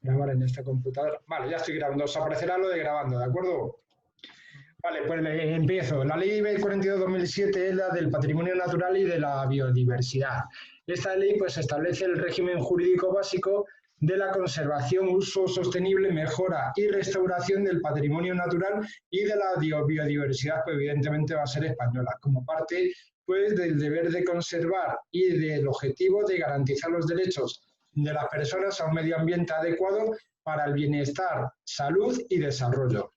Grabar en esta computadora. Vale, ya estoy grabando. Os aparecerá lo de grabando, ¿de acuerdo? Vale, pues empiezo. La Ley 42/2007 es la del patrimonio natural y de la biodiversidad. Esta ley pues establece el régimen jurídico básico de la conservación, uso sostenible, mejora y restauración del patrimonio natural y de la biodiversidad, pues evidentemente va a ser española, como parte pues del deber de conservar y del objetivo de garantizar los derechos de las personas a un medio ambiente adecuado para el bienestar, salud y desarrollo.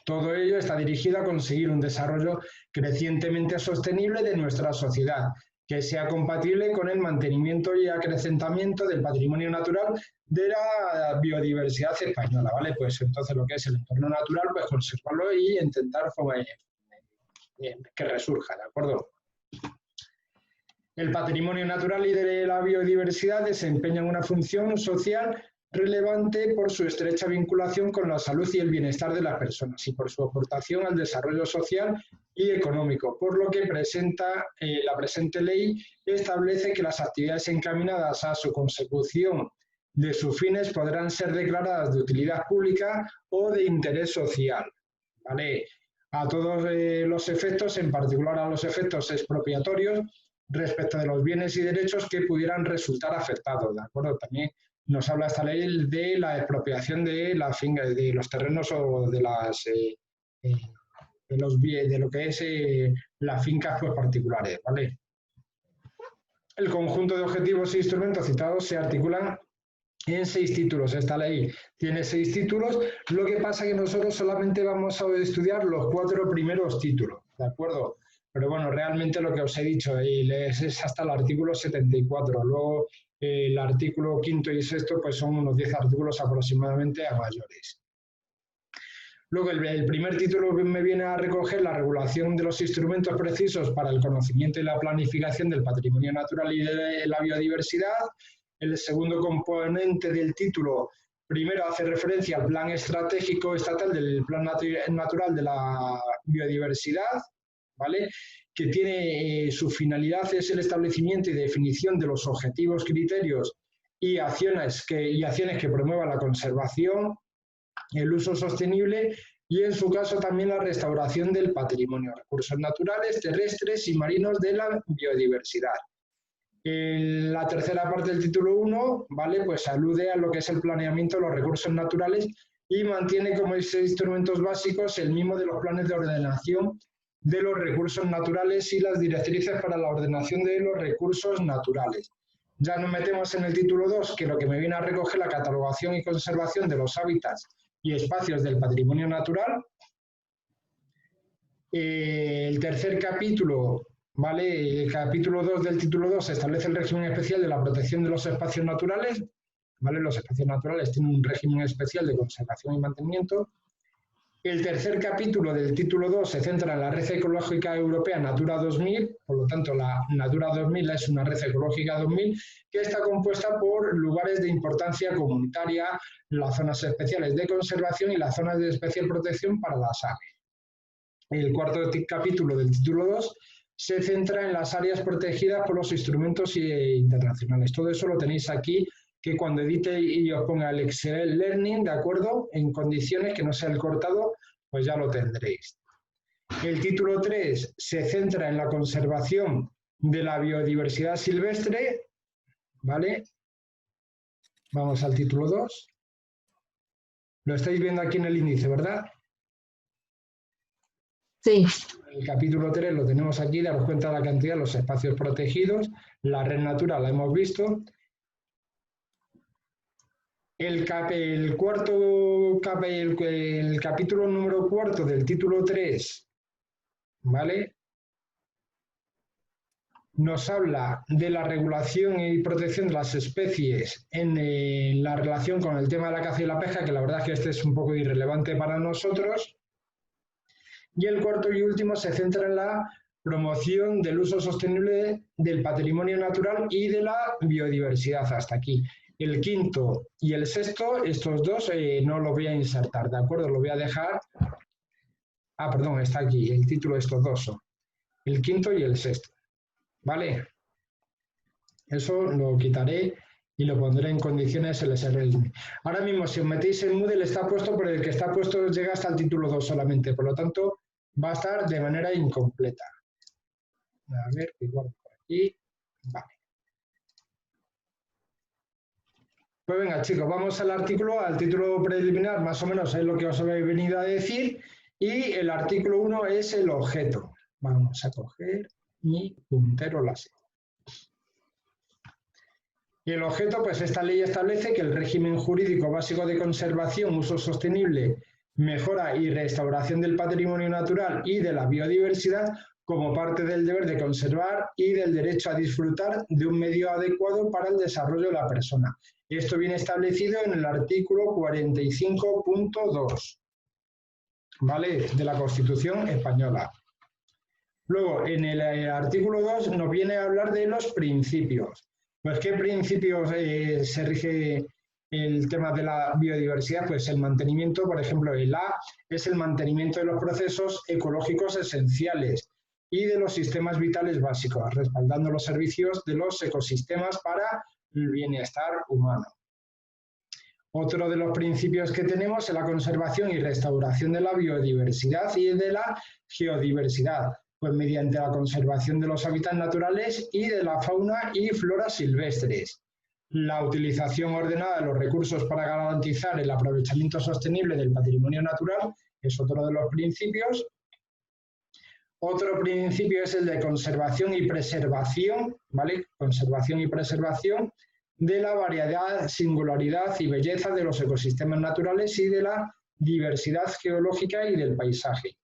Todo ello está dirigido a conseguir un desarrollo crecientemente sostenible de nuestra sociedad, que sea compatible con el mantenimiento y acrecentamiento del patrimonio natural de la biodiversidad española, ¿vale? Pues entonces lo que es el entorno natural, pues conservarlo y intentar que resurja, ¿de acuerdo? El patrimonio natural y de la biodiversidad desempeñan una función social relevante por su estrecha vinculación con la salud y el bienestar de las personas y por su aportación al desarrollo social y económico, por lo que la presente ley establece que las actividades encaminadas a su consecución de sus fines podrán ser declaradas de utilidad pública o de interés social, ¿vale? A todos los efectos, en particular a los efectos expropiatorios, respecto de los bienes y derechos que pudieran resultar afectados, ¿de acuerdo? También nos habla esta ley de la expropiación de la finca, de los terrenos o de lo que es las fincas pues, particulares, ¿vale? El conjunto de objetivos e instrumentos citados se articulan en 6 títulos. Esta ley tiene 6 títulos, lo que pasa que nosotros solamente vamos a estudiar los 4 primeros títulos, ¿de acuerdo? Pero bueno, realmente lo que os he dicho es hasta el artículo 74. Luego el artículo 5º y 6º pues son unos 10 artículos aproximadamente a mayores. Luego el primer título me viene a recoger la regulación de los instrumentos precisos para el conocimiento y la planificación del patrimonio natural y de la biodiversidad. El segundo componente del título primero hace referencia al plan estratégico estatal del plan natural de la biodiversidad, ¿vale? Que tiene su finalidad es el establecimiento y definición de los objetivos, criterios y acciones que promuevan la conservación, el uso sostenible y en su caso también la restauración del patrimonio, recursos naturales, terrestres y marinos de la biodiversidad. En la tercera parte del título 1, ¿vale? Pues alude a lo que es el planeamiento de los recursos naturales y mantiene como instrumentos básicos el mismo de los planes de ordenación de los recursos naturales y las directrices para la ordenación de los recursos naturales. Ya nos metemos en el título 2, que lo que me viene a recoger la catalogación y conservación de los hábitats y espacios del patrimonio natural. El tercer capítulo, ¿vale? El capítulo 2 del título 2 establece el régimen especial de la protección de los espacios naturales, ¿vale? Los espacios naturales tienen un régimen especial de conservación y mantenimiento. El tercer capítulo del título 2 se centra en la Red Ecológica Europea Natura 2000, por lo tanto la Natura 2000 es una Red Ecológica 2000 que está compuesta por lugares de importancia comunitaria, las zonas especiales de conservación y las zonas de especial protección para las aves. El cuarto capítulo del título 2 se centra en las áreas protegidas por los instrumentos internacionales. Todo eso lo tenéis aquí, que cuando edite y os ponga el Excel Learning, ¿de acuerdo? En condiciones que no sea el cortado, pues ya lo tendréis. El título 3 se centra en la conservación de la biodiversidad silvestre, ¿vale? Vamos al título 2. Lo estáis viendo aquí en el índice, ¿verdad? Sí. El capítulo 3 lo tenemos aquí, daros cuenta de la cantidad de los espacios protegidos, la red natural la hemos visto. El capítulo número 4 del título 3, ¿vale? Nos habla de la regulación y protección de las especies en la relación con el tema de la caza y la pesca, que la verdad es que este es un poco irrelevante para nosotros. Y el cuarto y último se centra en la promoción del uso sostenible del patrimonio natural y de la biodiversidad, hasta aquí. El quinto y el sexto, estos dos no los voy a insertar, ¿de acuerdo? Lo voy a dejar... Ah, perdón, está aquí, el título de estos dos son el quinto y el sexto, ¿vale? Eso lo quitaré y lo pondré en condiciones LSRLM. Ahora mismo, si os metéis en Moodle, está puesto, pero el que está puesto llega hasta el título 2 solamente, por lo tanto, va a estar de manera incompleta. A ver, igual por aquí. Vale. Pues venga, chicos, vamos al artículo, al título preliminar, más o menos es lo que os habéis venido a decir, y el artículo 1 es el objeto. Vamos a coger mi puntero láser. Y el objeto, pues esta ley establece que el régimen jurídico básico de conservación, uso sostenible, mejora y restauración del patrimonio natural y de la biodiversidad como parte del deber de conservar y del derecho a disfrutar de un medio adecuado para el desarrollo de la persona. Esto viene establecido en el artículo 45.2, ¿vale?, de la Constitución española. Luego, en el artículo 2 nos viene a hablar de los principios. Pues, ¿qué principios se rige el tema de la biodiversidad? Pues el mantenimiento, por ejemplo, el A es el mantenimiento de los procesos ecológicos esenciales y de los sistemas vitales básicos, respaldando los servicios de los ecosistemas para el bienestar humano. Otro de los principios que tenemos es la conservación y restauración de la biodiversidad y de la geodiversidad, pues mediante la conservación de los hábitats naturales y de la fauna y flora silvestres. La utilización ordenada de los recursos para garantizar el aprovechamiento sostenible del patrimonio natural es otro de los principios. Otro principio es el de conservación y preservación, ¿vale? Conservación y preservación de la variedad, singularidad y belleza de los ecosistemas naturales y de la diversidad geológica y del paisaje.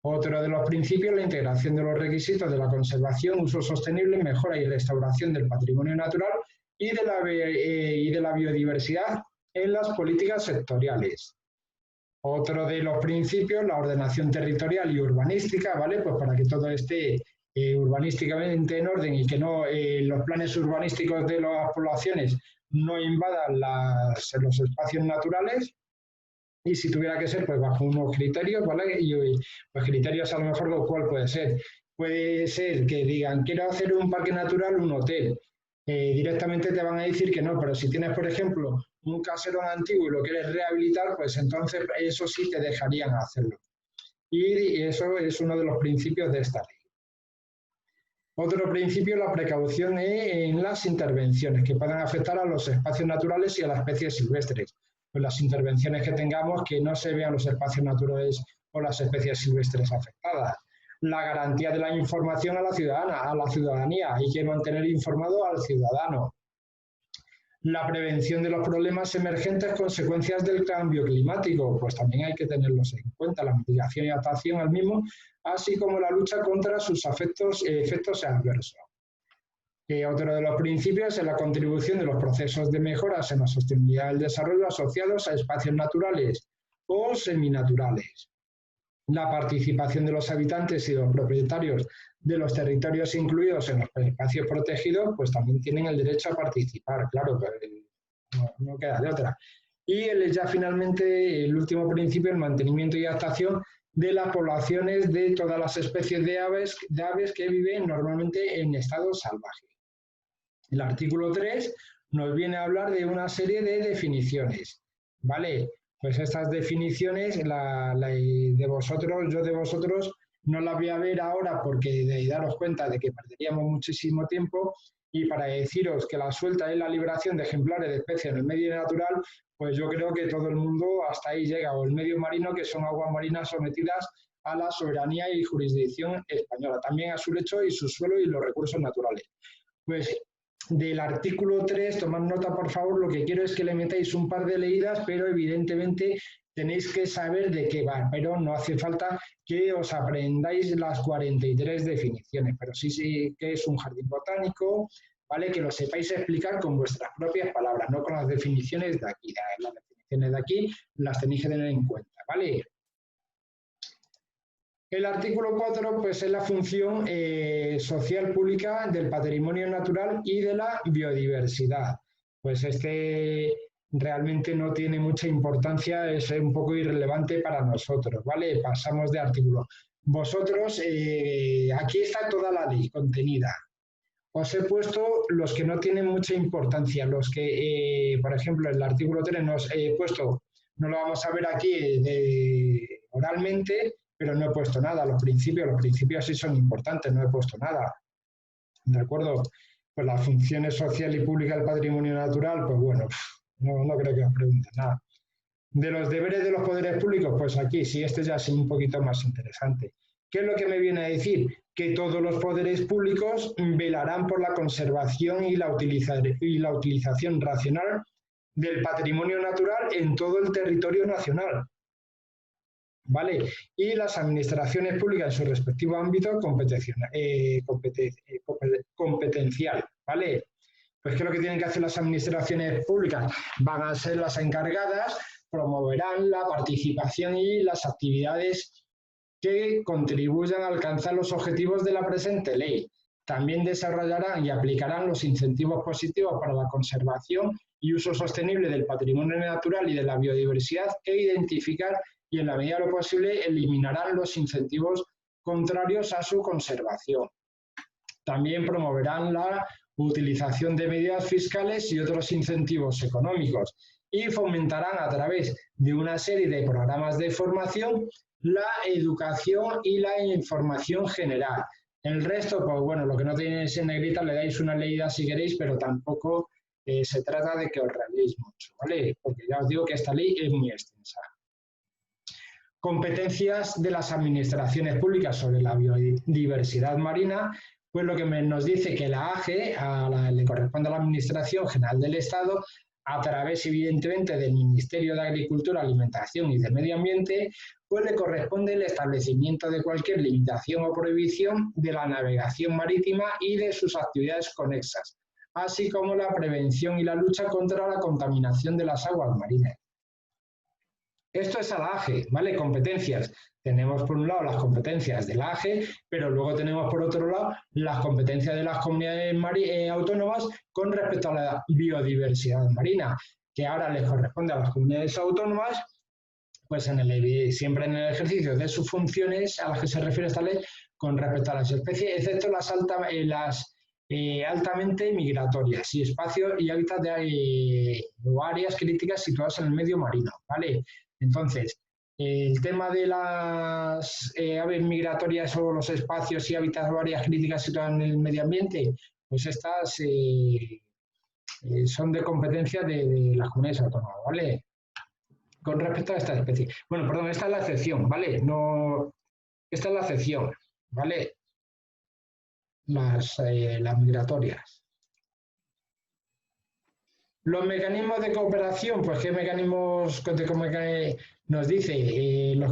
Otro de los principios, la integración de los requisitos de la conservación, uso sostenible, mejora y restauración del patrimonio natural y de la biodiversidad en las políticas sectoriales. Otro de los principios, la ordenación territorial y urbanística, ¿vale? Pues para que todo esté urbanísticamente en orden y que no los planes urbanísticos de las poblaciones no invadan los espacios naturales. Y si tuviera que ser, pues bajo unos criterios, ¿vale? Y pues criterios a lo mejor, ¿cuál puede ser? Puede ser que digan, quiero hacer un parque natural, un hotel. Directamente te van a decir que no, pero si tienes, por ejemplo, un caserón antiguo y lo quieres rehabilitar, pues entonces eso sí te dejarían hacerlo. Y eso es uno de los principios de esta ley. Otro principio, la precaución en las intervenciones que puedan afectar a los espacios naturales y a las especies silvestres. Pues las intervenciones que tengamos, que no se vean los espacios naturales o las especies silvestres afectadas. La garantía de la información a la ciudadanía, hay que mantener informado al ciudadano. La prevención de los problemas emergentes consecuencias del cambio climático, pues también hay que tenerlos en cuenta, la mitigación y adaptación al mismo, así como la lucha contra sus efectos adversos. Otro de los principios es la contribución de los procesos de mejoras en la sostenibilidad del desarrollo asociados a espacios naturales o seminaturales. La participación de los habitantes y los propietarios de los territorios incluidos en los espacios protegidos, pues también tienen el derecho a participar, claro, no queda de otra. Y ya finalmente, el último principio, el mantenimiento y adaptación de las poblaciones de todas las especies de aves que viven normalmente en estado salvaje. El artículo 3 nos viene a hablar de una serie de definiciones, ¿vale? Pues estas definiciones, yo de vosotros, no las voy a ver ahora porque daros cuenta de que perderíamos muchísimo tiempo, y para deciros que la suelta es la liberación de ejemplares de especies en el medio natural, pues yo creo que todo el mundo hasta ahí llega, o el medio marino, que son aguas marinas sometidas a la soberanía y jurisdicción española, también a su lecho y su suelo y los recursos naturales. Pues del artículo 3, tomad nota por favor, lo que quiero es que le metáis un par de leídas, pero evidentemente tenéis que saber de qué va, pero no hace falta que os aprendáis las 43 definiciones, pero sí que es un jardín botánico, ¿vale? Que lo sepáis explicar con vuestras propias palabras, no con las definiciones de aquí. Las definiciones de aquí las tenéis que tener en cuenta, ¿vale? El artículo 4 pues, es la función social pública del patrimonio natural y de la biodiversidad. Pues este realmente no tiene mucha importancia, es un poco irrelevante para nosotros, ¿vale? Pasamos de artículo. Vosotros, aquí está toda la ley contenida. os he puesto los que no tienen mucha importancia, los que, por ejemplo, el artículo 3 nos he puesto, no lo vamos a ver aquí oralmente, pero no he puesto nada. Los principios sí son importantes, no he puesto nada. ¿De acuerdo? Pues las funciones social y pública del patrimonio natural, pues bueno, no creo que os pregunten nada. De los deberes de los poderes públicos, pues aquí sí, este ya es un poquito más interesante. ¿Qué es lo que me viene a decir? Que todos los poderes públicos velarán por la conservación y la utilización racional del patrimonio natural en todo el territorio nacional. ¿Vale? Y las administraciones públicas en su respectivo ámbito competencial. ¿Vale? Pues ¿qué es lo que tienen que hacer las administraciones públicas? Van a ser las encargadas, promoverán la participación y las actividades que contribuyan a alcanzar los objetivos de la presente ley. También desarrollarán y aplicarán los incentivos positivos para la conservación y uso sostenible del patrimonio natural y de la biodiversidad e identificar y, en la medida de lo posible, eliminarán los incentivos contrarios a su conservación. También promoverán la utilización de medidas fiscales y otros incentivos económicos y fomentarán a través de una serie de programas de formación la educación y la información general. El resto, pues bueno, lo que no tenéis en negrita le dais una leída si queréis, pero tampoco se trata de que os realéis mucho, ¿vale? Porque ya os digo que esta ley es muy extensa. Competencias de las administraciones públicas sobre la biodiversidad marina, pues lo que nos dice que la AGE le corresponde a la Administración General del Estado, a través, evidentemente, del Ministerio de Agricultura, Alimentación y de Medio Ambiente, pues le corresponde el establecimiento de cualquier limitación o prohibición de la navegación marítima y de sus actividades conexas, así como la prevención y la lucha contra la contaminación de las aguas marinas. Esto es a la AGE, ¿vale? Competencias. Tenemos por un lado las competencias de la AGE, pero luego tenemos por otro lado las competencias de las comunidades autónomas con respecto a la biodiversidad marina, que ahora les corresponde a las comunidades autónomas, pues siempre en el ejercicio de sus funciones a las que se refiere esta ley con respecto a las especies, excepto las altamente migratorias y espacios y hábitats o áreas críticas situadas en el medio marino, ¿vale? Entonces, el tema de las aves migratorias o los espacios y hábitats o áreas críticas situadas en el medio ambiente, pues estas son de competencia de las comunidades autónomas, ¿vale? Con respecto a esta especie. Bueno, perdón, esta es la excepción, ¿vale? No, esta es la excepción, ¿vale? Las migratorias. Los mecanismos de cooperación, pues ¿qué mecanismos nos dice?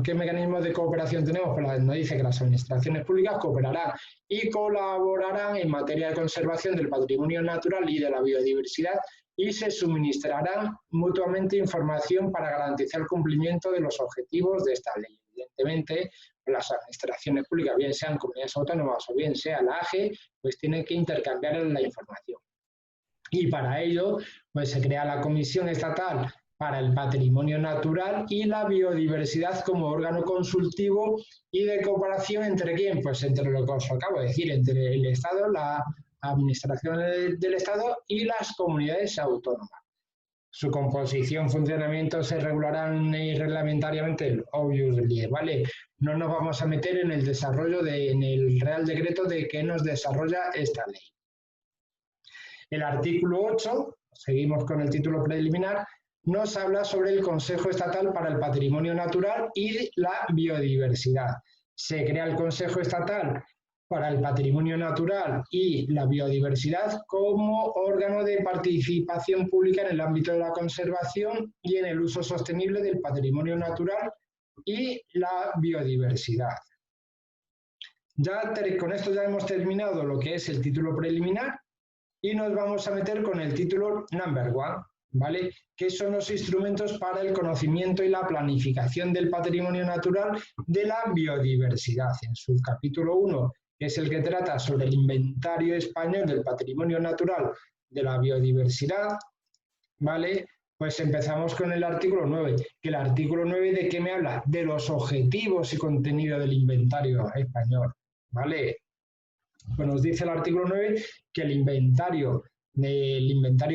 ¿Qué mecanismos de cooperación tenemos? Pues nos dice que las administraciones públicas cooperarán y colaborarán en materia de conservación del patrimonio natural y de la biodiversidad y se suministrarán mutuamente información para garantizar el cumplimiento de los objetivos de esta ley. Evidentemente, las administraciones públicas, bien sean comunidades autónomas o bien sea la AGE, pues tienen que intercambiar la información. Y para ello, pues se crea la Comisión Estatal para el Patrimonio Natural y la Biodiversidad como órgano consultivo y de cooperación entre ¿quién? Pues entre lo que os acabo de decir, entre el Estado, la Administración del Estado y las comunidades autónomas. Su composición, funcionamiento se regularán reglamentariamente, obviously, ¿vale? No nos vamos a meter en el desarrollo en el Real Decreto de que nos desarrolla esta ley. El artículo 8, seguimos con el título preliminar, nos habla sobre el Consejo Estatal para el Patrimonio Natural y la Biodiversidad. Se crea el Consejo Estatal para el Patrimonio Natural y la Biodiversidad como órgano de participación pública en el ámbito de la conservación y en el uso sostenible del patrimonio natural y la biodiversidad. Con esto ya hemos terminado lo que es el título preliminar. Y nos vamos a meter con el título number 1, ¿vale? Que son los instrumentos para el conocimiento y la planificación del patrimonio natural de la biodiversidad. En su capítulo 1, que es el que trata sobre el inventario español del patrimonio natural de la biodiversidad, ¿vale? Pues empezamos con el artículo 9, que el artículo 9 ¿de qué me habla? De los objetivos y contenido del inventario español, ¿vale? Pues nos dice el artículo 9 que el inventario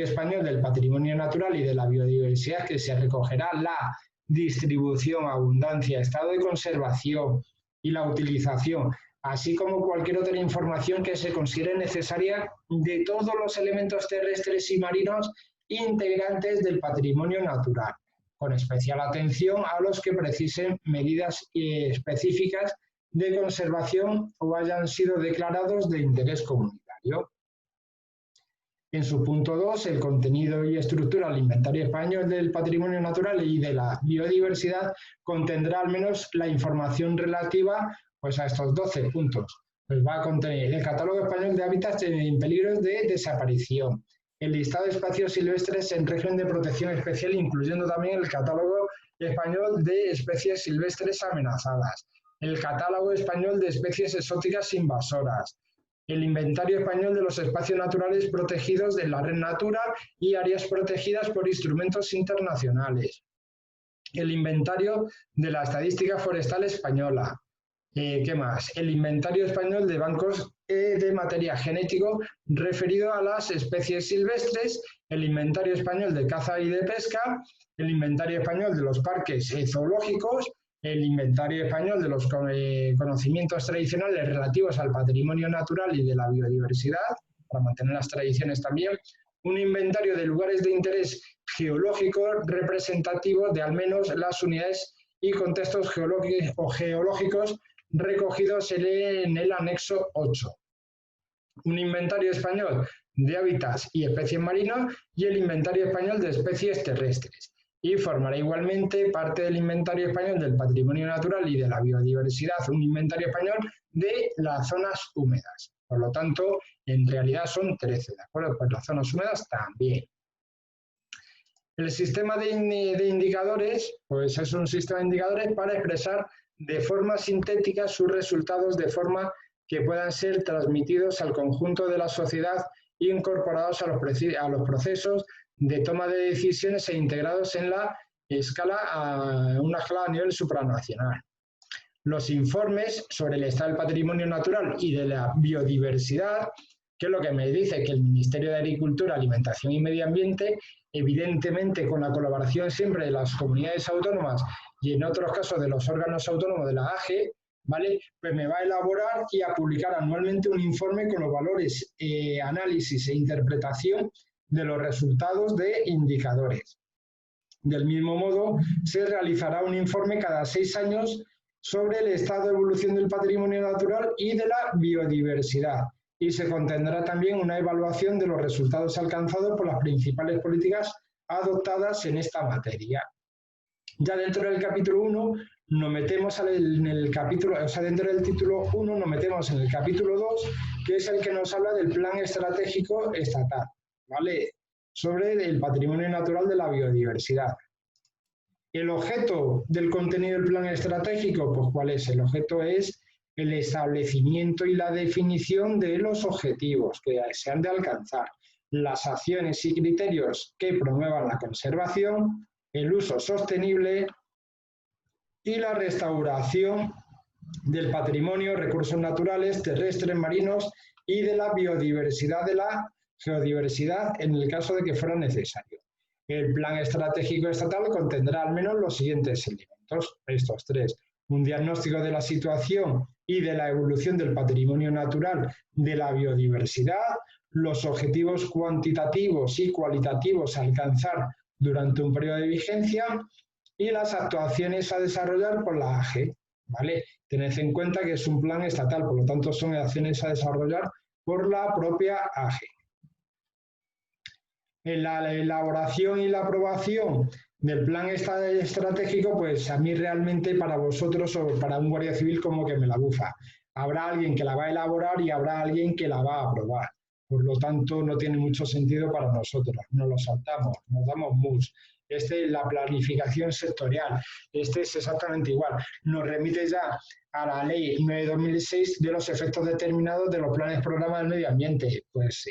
español del patrimonio natural y de la biodiversidad, que se recogerá la distribución, abundancia, estado de conservación y la utilización, así como cualquier otra información que se considere necesaria de todos los elementos terrestres y marinos integrantes del patrimonio natural, con especial atención a los que precisen medidas específicas de conservación o hayan sido declarados de interés comunitario. En su punto 2, el contenido y estructura del inventario español del patrimonio natural y de la biodiversidad contendrá al menos la información relativa pues, a estos 12 puntos. Pues va a contener el catálogo español de hábitats en peligro de desaparición, el listado de espacios silvestres en régimen de protección especial, incluyendo también el catálogo español de especies silvestres amenazadas, el catálogo español de especies exóticas invasoras, el inventario español de los espacios naturales protegidos de la red Natura y áreas protegidas por instrumentos internacionales, el inventario de la estadística forestal española. ¿Qué más? El inventario español de bancos de material genético referido a las especies silvestres, el inventario español de caza y de pesca, el inventario español de los parques zoológicos, el inventario español de los conocimientos tradicionales relativos al patrimonio natural y de la biodiversidad, para mantener las tradiciones también, un inventario de lugares de interés geológico representativo de al menos las unidades y contextos geológicos recogidos en el anexo 8. Un inventario español de hábitats y especies marinas y el inventario español de especies terrestres. Y formará igualmente parte del inventario español del patrimonio natural y de la biodiversidad, un inventario español de las zonas húmedas. Por lo tanto, en realidad son 13, ¿de acuerdo? Pues las zonas húmedas también. El sistema de indicadores, pues es un sistema de indicadores para expresar de forma sintética sus resultados de forma que puedan ser transmitidos al conjunto de la sociedad e incorporados a los procesos de toma de decisiones e integrados en una escala a nivel supranacional. Los informes sobre el estado del patrimonio natural y de la biodiversidad, que es lo que me dice que el Ministerio de Agricultura, Alimentación y Medio Ambiente, evidentemente con la colaboración siempre de las comunidades autónomas y en otros casos de los órganos autónomos de la AGE, ¿vale? Pues me va a elaborar y a publicar anualmente un informe con los valores, análisis e interpretación de los resultados de indicadores. Del mismo modo, se realizará un informe cada 6 años sobre el estado de evolución del patrimonio natural y de la biodiversidad, y se contendrá también una evaluación de los resultados alcanzados por las principales políticas adoptadas en esta materia. Ya dentro del capítulo 1 nos metemos en el capítulo, o sea, dentro del título 1 nos metemos en el capítulo 2, que es el que nos habla del Plan Estratégico Estatal, ¿vale? Sobre el patrimonio natural de la biodiversidad. ¿El objeto del contenido del plan estratégico? Pues ¿cuál es? El objeto es el establecimiento y la definición de los objetivos que se han de alcanzar, las acciones y criterios que promuevan la conservación, el uso sostenible y la restauración del patrimonio, recursos naturales, terrestres, marinos y de la biodiversidad, de la geodiversidad en el caso de que fuera necesario. El plan estratégico estatal contendrá al menos los siguientes elementos, estos 3. Un diagnóstico de la situación y de la evolución del patrimonio natural, de la biodiversidad, los objetivos cuantitativos y cualitativos a alcanzar durante un periodo de vigencia y las actuaciones a desarrollar por la AGE, ¿vale? Tened en cuenta que es un plan estatal, por lo tanto son acciones a desarrollar por la propia AGE. En la elaboración y la aprobación del plan estratégico, pues a mí realmente para vosotros o para un guardia civil como que me la bufa. Habrá alguien que la va a elaborar y habrá alguien que la va a aprobar. Por lo tanto, no tiene mucho sentido para nosotros. Nos lo saltamos, nos damos mus. La planificación sectorial. Es exactamente igual. Nos remite ya a la ley 9/2006 de los efectos determinados de los planes programas del medio ambiente. Pues sí.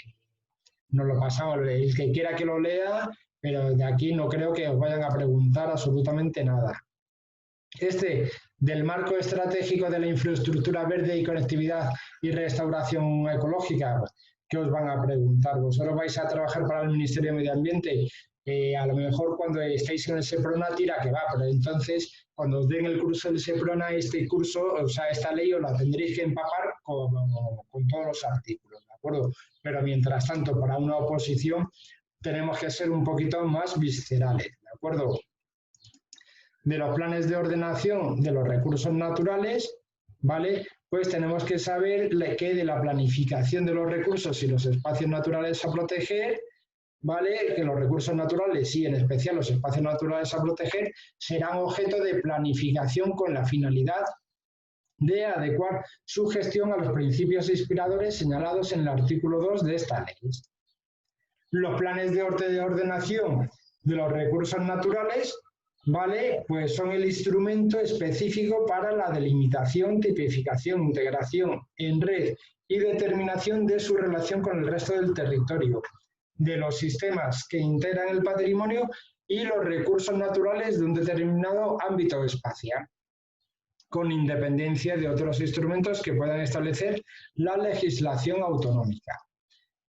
Nos lo pasamos, el que quiera que lo lea, pero de aquí no creo que os vayan a preguntar absolutamente nada. del marco estratégico de la infraestructura verde y conectividad y restauración ecológica, ¿qué os van a preguntar? ¿Vosotros vais a trabajar para el Ministerio de Medio Ambiente? A lo mejor cuando estéis en el SEPRONA tira que va, pero entonces cuando os den el curso del SEPRONA, este curso, o sea, esta ley os la tendréis que empapar con todos los artículos, ¿de acuerdo? Pero mientras tanto, para una oposición tenemos que ser un poquito más viscerales, ¿de acuerdo? De los planes de ordenación de los recursos naturales, ¿vale? Pues tenemos que saber que de la planificación de los recursos y los espacios naturales a proteger, ¿vale? Que los recursos naturales y en especial los espacios naturales a proteger serán objeto de planificación con la finalidad de adecuar su gestión a los principios inspiradores señalados en el artículo 2 de esta ley. Los planes de ordenación de los recursos naturales, ¿vale? Pues son el instrumento específico para la delimitación, tipificación, integración en red y determinación de su relación con el resto del territorio, de los sistemas que integran el patrimonio y los recursos naturales de un determinado ámbito espacial, con independencia de otros instrumentos que puedan establecer la legislación autonómica.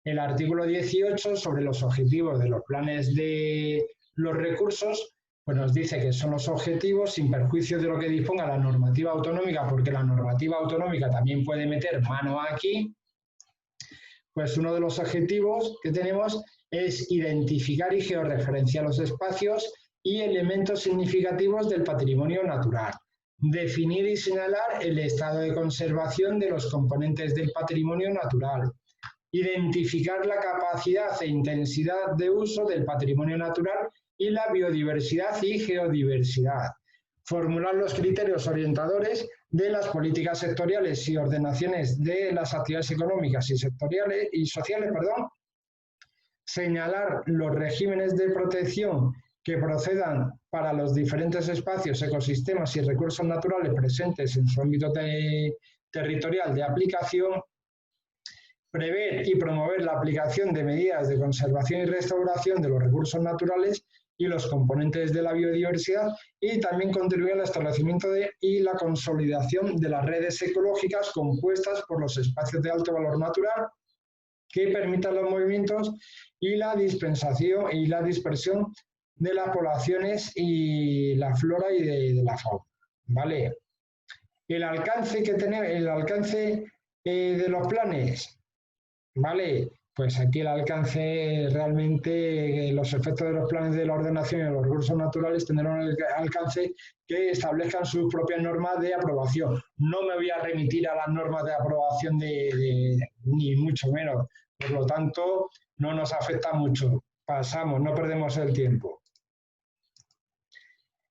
El artículo 18 sobre los objetivos de los planes de los recursos, pues nos dice que son los objetivos sin perjuicio de lo que disponga la normativa autonómica, porque la normativa autonómica también puede meter mano aquí. Pues uno de los objetivos que tenemos es identificar y georreferenciar los espacios y elementos significativos del patrimonio natural, definir y señalar el estado de conservación de los componentes del patrimonio natural, identificar la capacidad e intensidad de uso del patrimonio natural y la biodiversidad y geodiversidad, formular los criterios orientadores de las políticas sectoriales y ordenaciones de las actividades económicas y sectoriales y sociales, señalar los regímenes de protección que procedan para los diferentes espacios, ecosistemas y recursos naturales presentes en su ámbito territorial de aplicación, prever y promover la aplicación de medidas de conservación y restauración de los recursos naturales y los componentes de la biodiversidad y también contribuir al establecimiento y la consolidación de las redes ecológicas compuestas por los espacios de alto valor natural que permitan los movimientos y la dispersión de las poblaciones y la flora y de la fauna, ¿vale? El alcance que tenemos, de los planes, ¿vale? Pues aquí el alcance realmente, los efectos de los planes de la ordenación y de los recursos naturales tendrán el alcance que establezcan sus propias normas de aprobación. No me voy a remitir a las normas de aprobación ni mucho menos. Por lo tanto, no nos afecta mucho. Pasamos, no perdemos el tiempo.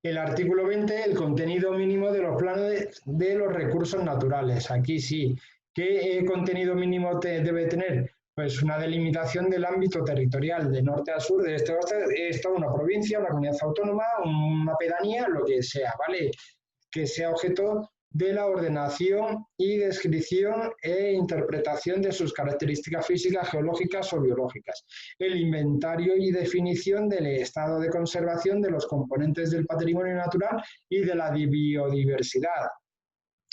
El artículo 20, el contenido mínimo de los planes de los recursos naturales. Aquí sí. ¿Qué contenido mínimo debe tener? Pues una delimitación del ámbito territorial de norte a sur, de este a oeste, esto una provincia, una comunidad autónoma, una pedanía, lo que sea, ¿vale? Que sea objeto de la ordenación y descripción e interpretación de sus características físicas, geológicas o biológicas. El inventario y definición del estado de conservación de los componentes del patrimonio natural y de la biodiversidad.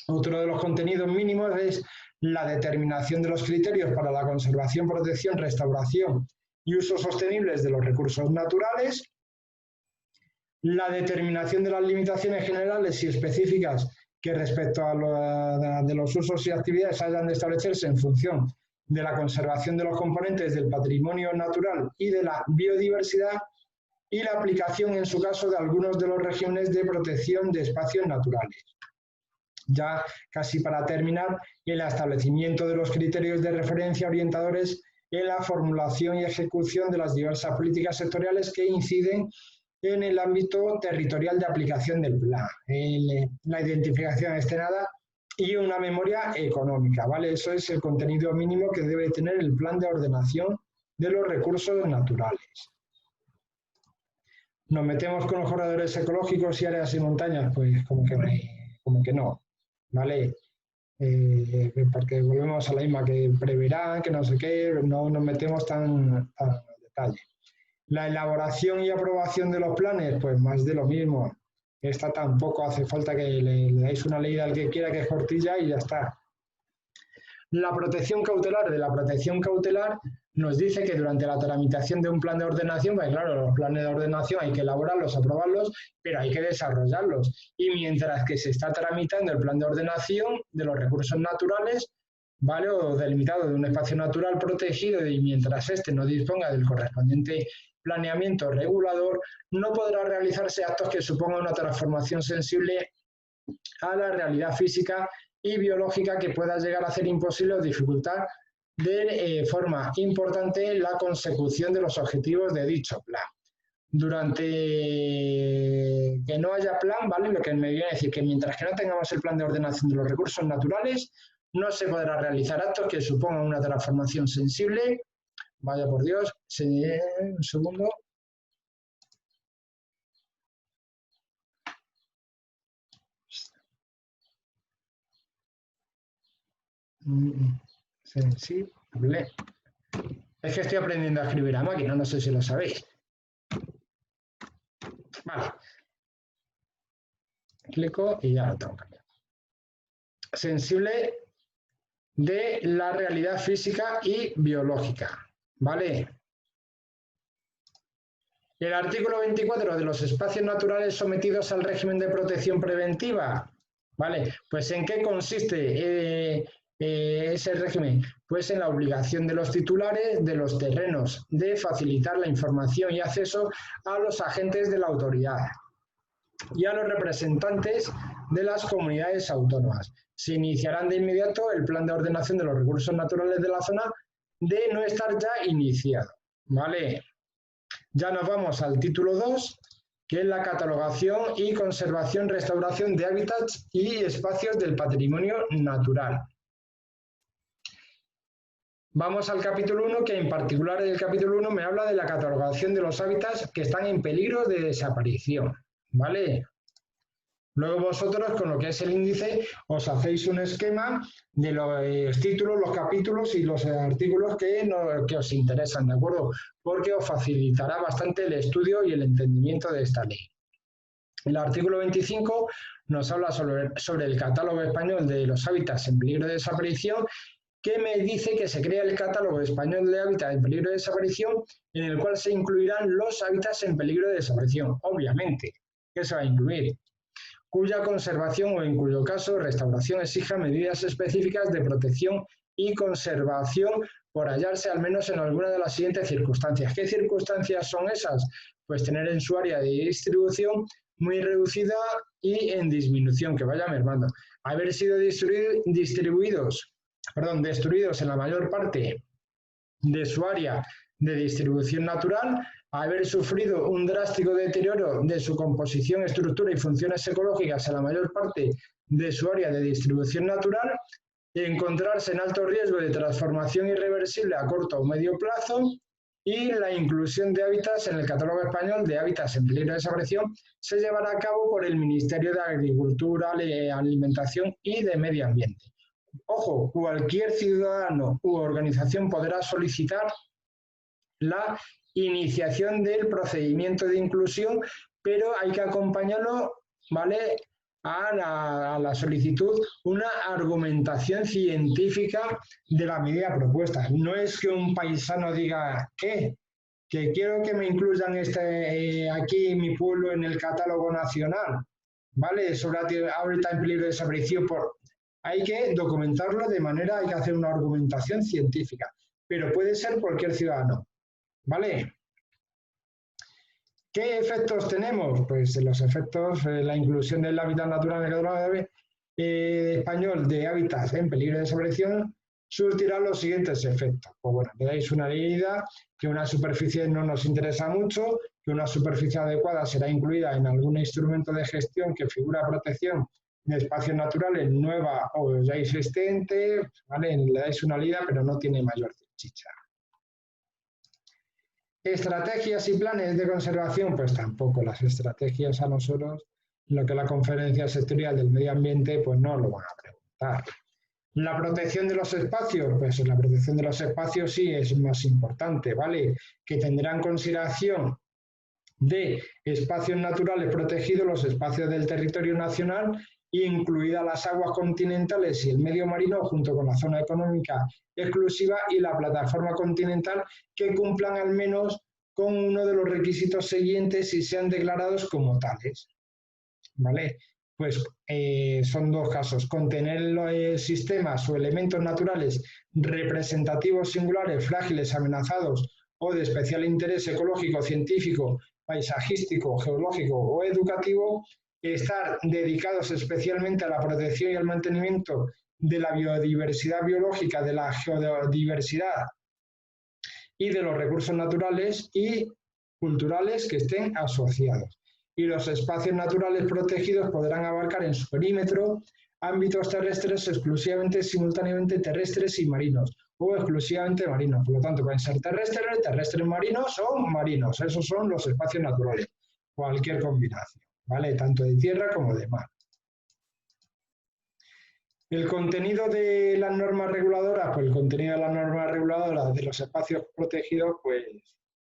Otro de los contenidos mínimos es la determinación de los criterios para la conservación, protección, restauración y uso sostenibles de los recursos naturales, la determinación de las limitaciones generales y específicas que respecto a de los usos y actividades hayan de establecerse en función de la conservación de los componentes del patrimonio natural y de la biodiversidad, y la aplicación en su caso de algunos de los regímenes de protección de espacios naturales. Ya casi para terminar, el establecimiento de los criterios de referencia orientadores en la formulación y ejecución de las diversas políticas sectoriales que inciden en el ámbito territorial de aplicación del plan, la identificación externada y una memoria económica, ¿vale? Eso es el contenido mínimo que debe tener el plan de ordenación de los recursos naturales. ¿Nos metemos con los corredores ecológicos y áreas y montañas? Pues como que no, ¿vale? Porque volvemos a la misma, que preverán, que no sé qué, no nos metemos tan a detalle. La elaboración y aprobación de los planes, pues más de lo mismo. Esta tampoco hace falta que le dais una leída al que quiera, que es cortilla y ya está. La protección cautelar. De la protección cautelar nos dice que durante la tramitación de un plan de ordenación, pues claro, los planes de ordenación hay que elaborarlos, aprobarlos, pero hay que desarrollarlos. Y mientras que se está tramitando el plan de ordenación de los recursos naturales, ¿vale? O delimitado de un espacio natural protegido, y mientras éste no disponga del correspondiente planeamiento regulador, no podrá realizarse actos que supongan una transformación sensible a la realidad física y biológica que pueda llegar a hacer imposible o dificultar de forma importante la consecución de los objetivos de dicho plan. Durante que no haya plan, ¿vale? Lo que me viene a decir que mientras que no tengamos el plan de ordenación de los recursos naturales, no se podrá realizar actos que supongan una transformación sensible. Vaya por Dios, un segundo. Sensible. Es que estoy aprendiendo a escribir a máquina, no sé si lo sabéis. Vale. Clico y ya lo tengo cambiado. Sensible de la realidad física y biológica. ¿Vale? El artículo 24 de los espacios naturales sometidos al régimen de protección preventiva. ¿Vale? Pues ¿en qué consiste ese régimen? Pues en la obligación de los titulares de los terrenos de facilitar la información y acceso a los agentes de la autoridad y a los representantes de las comunidades autónomas. Se iniciarán de inmediato el plan de ordenación de los recursos naturales de la zona de no estar ya iniciado. ¿Vale? Ya nos vamos al título 2, que es la catalogación y conservación, restauración de hábitats y espacios del patrimonio natural. Vamos al capítulo 1, que en particular el capítulo 1 me habla de la catalogación de los hábitats que están en peligro de desaparición. ¿Vale? Luego vosotros, con lo que es el índice, os hacéis un esquema de los títulos, los capítulos y los artículos que os interesan, ¿de acuerdo? Porque os facilitará bastante el estudio y el entendimiento de esta ley. El artículo 25 nos habla sobre el catálogo español de los hábitats en peligro de desaparición, que me dice que se crea el catálogo español de hábitats en peligro de desaparición, en el cual se incluirán los hábitats en peligro de desaparición, obviamente. ¿Qué se va a incluir? Cuya conservación o en cuyo caso restauración exija medidas específicas de protección y conservación por hallarse al menos en alguna de las siguientes circunstancias. ¿Qué circunstancias son esas? Pues tener en su área de distribución muy reducida y en disminución, que vaya mermando. Haber sido destruidos en la mayor parte de su área de distribución natural, haber sufrido un drástico deterioro de su composición, estructura y funciones ecológicas en la mayor parte de su área de distribución natural, encontrarse en alto riesgo de transformación irreversible a corto o medio plazo, y la inclusión de hábitats en el catálogo español de hábitats en peligro de desaparición se llevará a cabo por el Ministerio de Agricultura, Alimentación y de Medio Ambiente. Ojo, cualquier ciudadano u organización podrá solicitar la iniciación del procedimiento de inclusión, pero hay que acompañarlo, ¿vale?, a la solicitud una argumentación científica de la medida propuesta. No es que un paisano diga que quiero que me incluyan aquí en mi pueblo en el catálogo nacional, ¿vale?, sobre hábitat en peligro de desaparición. Hay que documentarlo de manera, hay que hacer una argumentación científica, pero puede ser cualquier ciudadano, ¿vale? ¿Qué efectos tenemos? Pues los efectos, la inclusión del hábitat natural en el catálogo español de hábitats en peligro de desaparición surtirá los siguientes efectos. Pues bueno, le dais una leída, que una superficie no nos interesa mucho, que una superficie adecuada será incluida en algún instrumento de gestión que figura protección de espacios naturales nueva o ya existente, ¿vale? Le dais una leída, pero no tiene mayor chicha. ¿Estrategias y planes de conservación? Pues tampoco. Las estrategias a nosotros, lo que la Conferencia Sectorial del Medio Ambiente, pues no lo van a preguntar. La protección de los espacios, pues la protección de los espacios sí es más importante, ¿vale? Que tendrá en consideración de espacios naturales protegidos, los espacios del territorio nacional, incluidas las aguas continentales y el medio marino, junto con la zona económica exclusiva y la plataforma continental, que cumplan al menos con uno de los requisitos siguientes y sean declarados como tales. ¿Vale? Pues son dos casos: contener los sistemas o elementos naturales representativos singulares, frágiles, amenazados o de especial interés ecológico, científico, paisajístico, geológico o educativo, estar dedicados especialmente a la protección y al mantenimiento de la biodiversidad biológica, de la geodiversidad y de los recursos naturales y culturales que estén asociados. Y los espacios naturales protegidos podrán abarcar en su perímetro ámbitos terrestres exclusivamente, simultáneamente terrestres y marinos, o exclusivamente marinos. Por lo tanto, pueden ser terrestres, terrestres marinos o marinos. Esos son los espacios naturales. Cualquier combinación, ¿vale? Tanto de tierra como de mar. El contenido de las normas reguladoras, pues el contenido de las normas reguladoras de los espacios protegidos, pues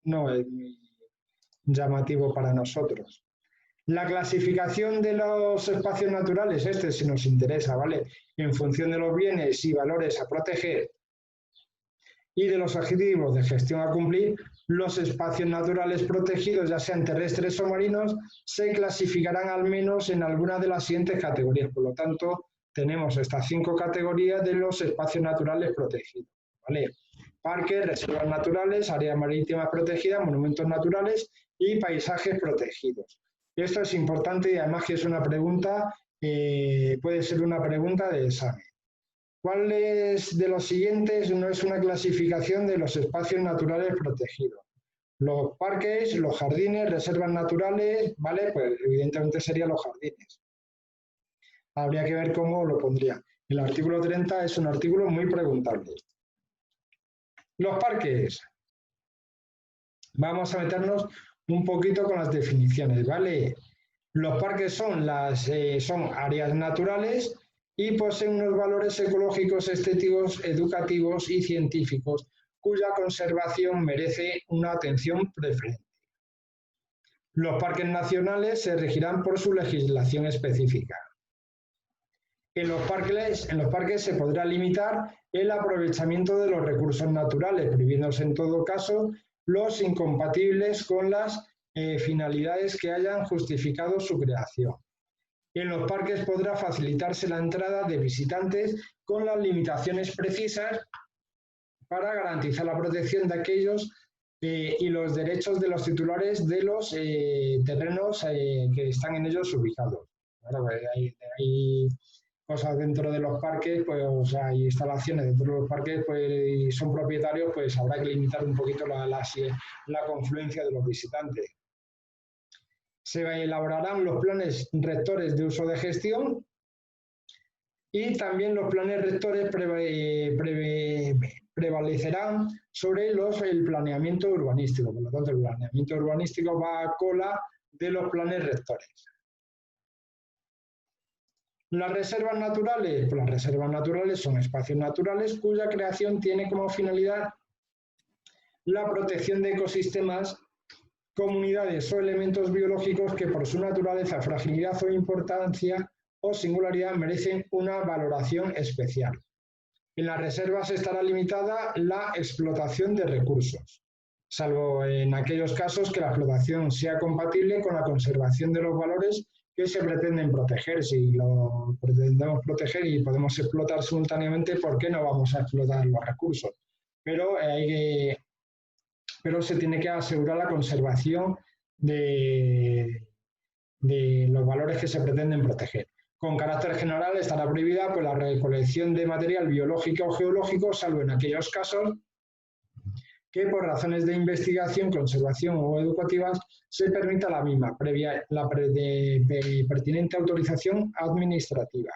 no es muy llamativo para nosotros. La clasificación de los espacios naturales, si nos interesa, ¿vale? En función de los bienes y valores a proteger y de los objetivos de gestión a cumplir, los espacios naturales protegidos, ya sean terrestres o marinos, se clasificarán al menos en alguna de las siguientes categorías. Por lo tanto, tenemos estas 5 categorías de los espacios naturales protegidos, ¿vale? Parques, reservas naturales, áreas marítimas protegidas, monumentos naturales y paisajes protegidos. Esto es importante y además que es una pregunta, puede ser una pregunta de examen. ¿Cuál de los siguientes no es una clasificación de los espacios naturales protegidos? Los parques, los jardines, reservas naturales, ¿vale? Pues evidentemente serían los jardines. Habría que ver cómo lo pondría. El artículo 30 es un artículo muy preguntable. Los parques. Vamos a meternos un poquito con las definiciones, ¿vale? Los parques son áreas naturales y poseen unos valores ecológicos, estéticos, educativos y científicos, cuya conservación merece una atención preferente. Los parques nacionales se regirán por su legislación específica. En los parques se podrá limitar el aprovechamiento de los recursos naturales, prohibiéndose en todo caso los incompatibles con las finalidades que hayan justificado su creación. En los parques podrá facilitarse la entrada de visitantes con las limitaciones precisas para garantizar la protección de aquellos y los derechos de los titulares de los terrenos que están en ellos ubicados. Claro, hay cosas dentro de los parques, pues hay instalaciones dentro de los parques, pues y son propietarios, pues habrá que limitar un poquito la confluencia de los visitantes. Se elaborarán los planes rectores de uso de gestión y también los planes rectores prevalecerán sobre el planeamiento urbanístico. Por lo tanto, el planeamiento urbanístico va a cola de los planes rectores. Las reservas naturales, pues las reservas naturales son espacios naturales cuya creación tiene como finalidad la protección de ecosistemas, comunidades o elementos biológicos que por su naturaleza, fragilidad o importancia o singularidad merecen una valoración especial. En las reservas estará limitada la explotación de recursos, salvo en aquellos casos que la explotación sea compatible con la conservación de los valores que se pretenden proteger. Si lo pretendemos proteger y podemos explotar simultáneamente, ¿por qué no vamos a explotar los recursos? Pero se tiene que asegurar la conservación de los valores que se pretenden proteger. Con carácter general estará prohibida pues, la recolección de material biológico o geológico, salvo en aquellos casos que por razones de investigación, conservación o educativas se permita la misma, previa la pertinente autorización administrativa.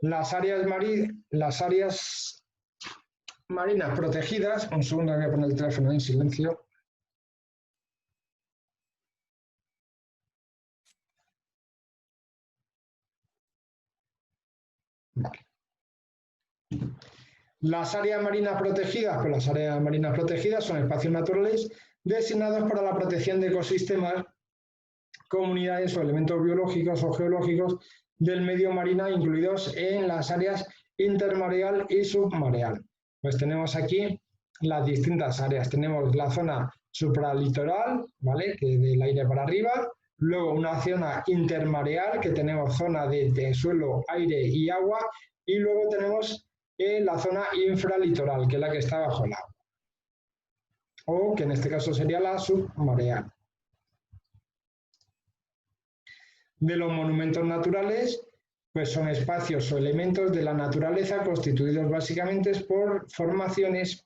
Las áreas marinas protegidas, un segundo, voy a poner el teléfono en silencio. Vale. Las áreas marinas protegidas, pues las áreas marinas protegidas son espacios naturales designados para la protección de ecosistemas, comunidades o elementos biológicos o geológicos del medio marino incluidos en las áreas intermareal y submareal. Pues tenemos aquí las distintas áreas. Tenemos la zona supralitoral, ¿vale? Que del aire para arriba. Luego una zona intermareal, que tenemos zona de suelo, aire y agua. Y luego tenemos la zona infralitoral, que es la que está bajo el agua. O que en este caso sería la submareal. De los monumentos naturales, pues son espacios o elementos de la naturaleza constituidos básicamente por formaciones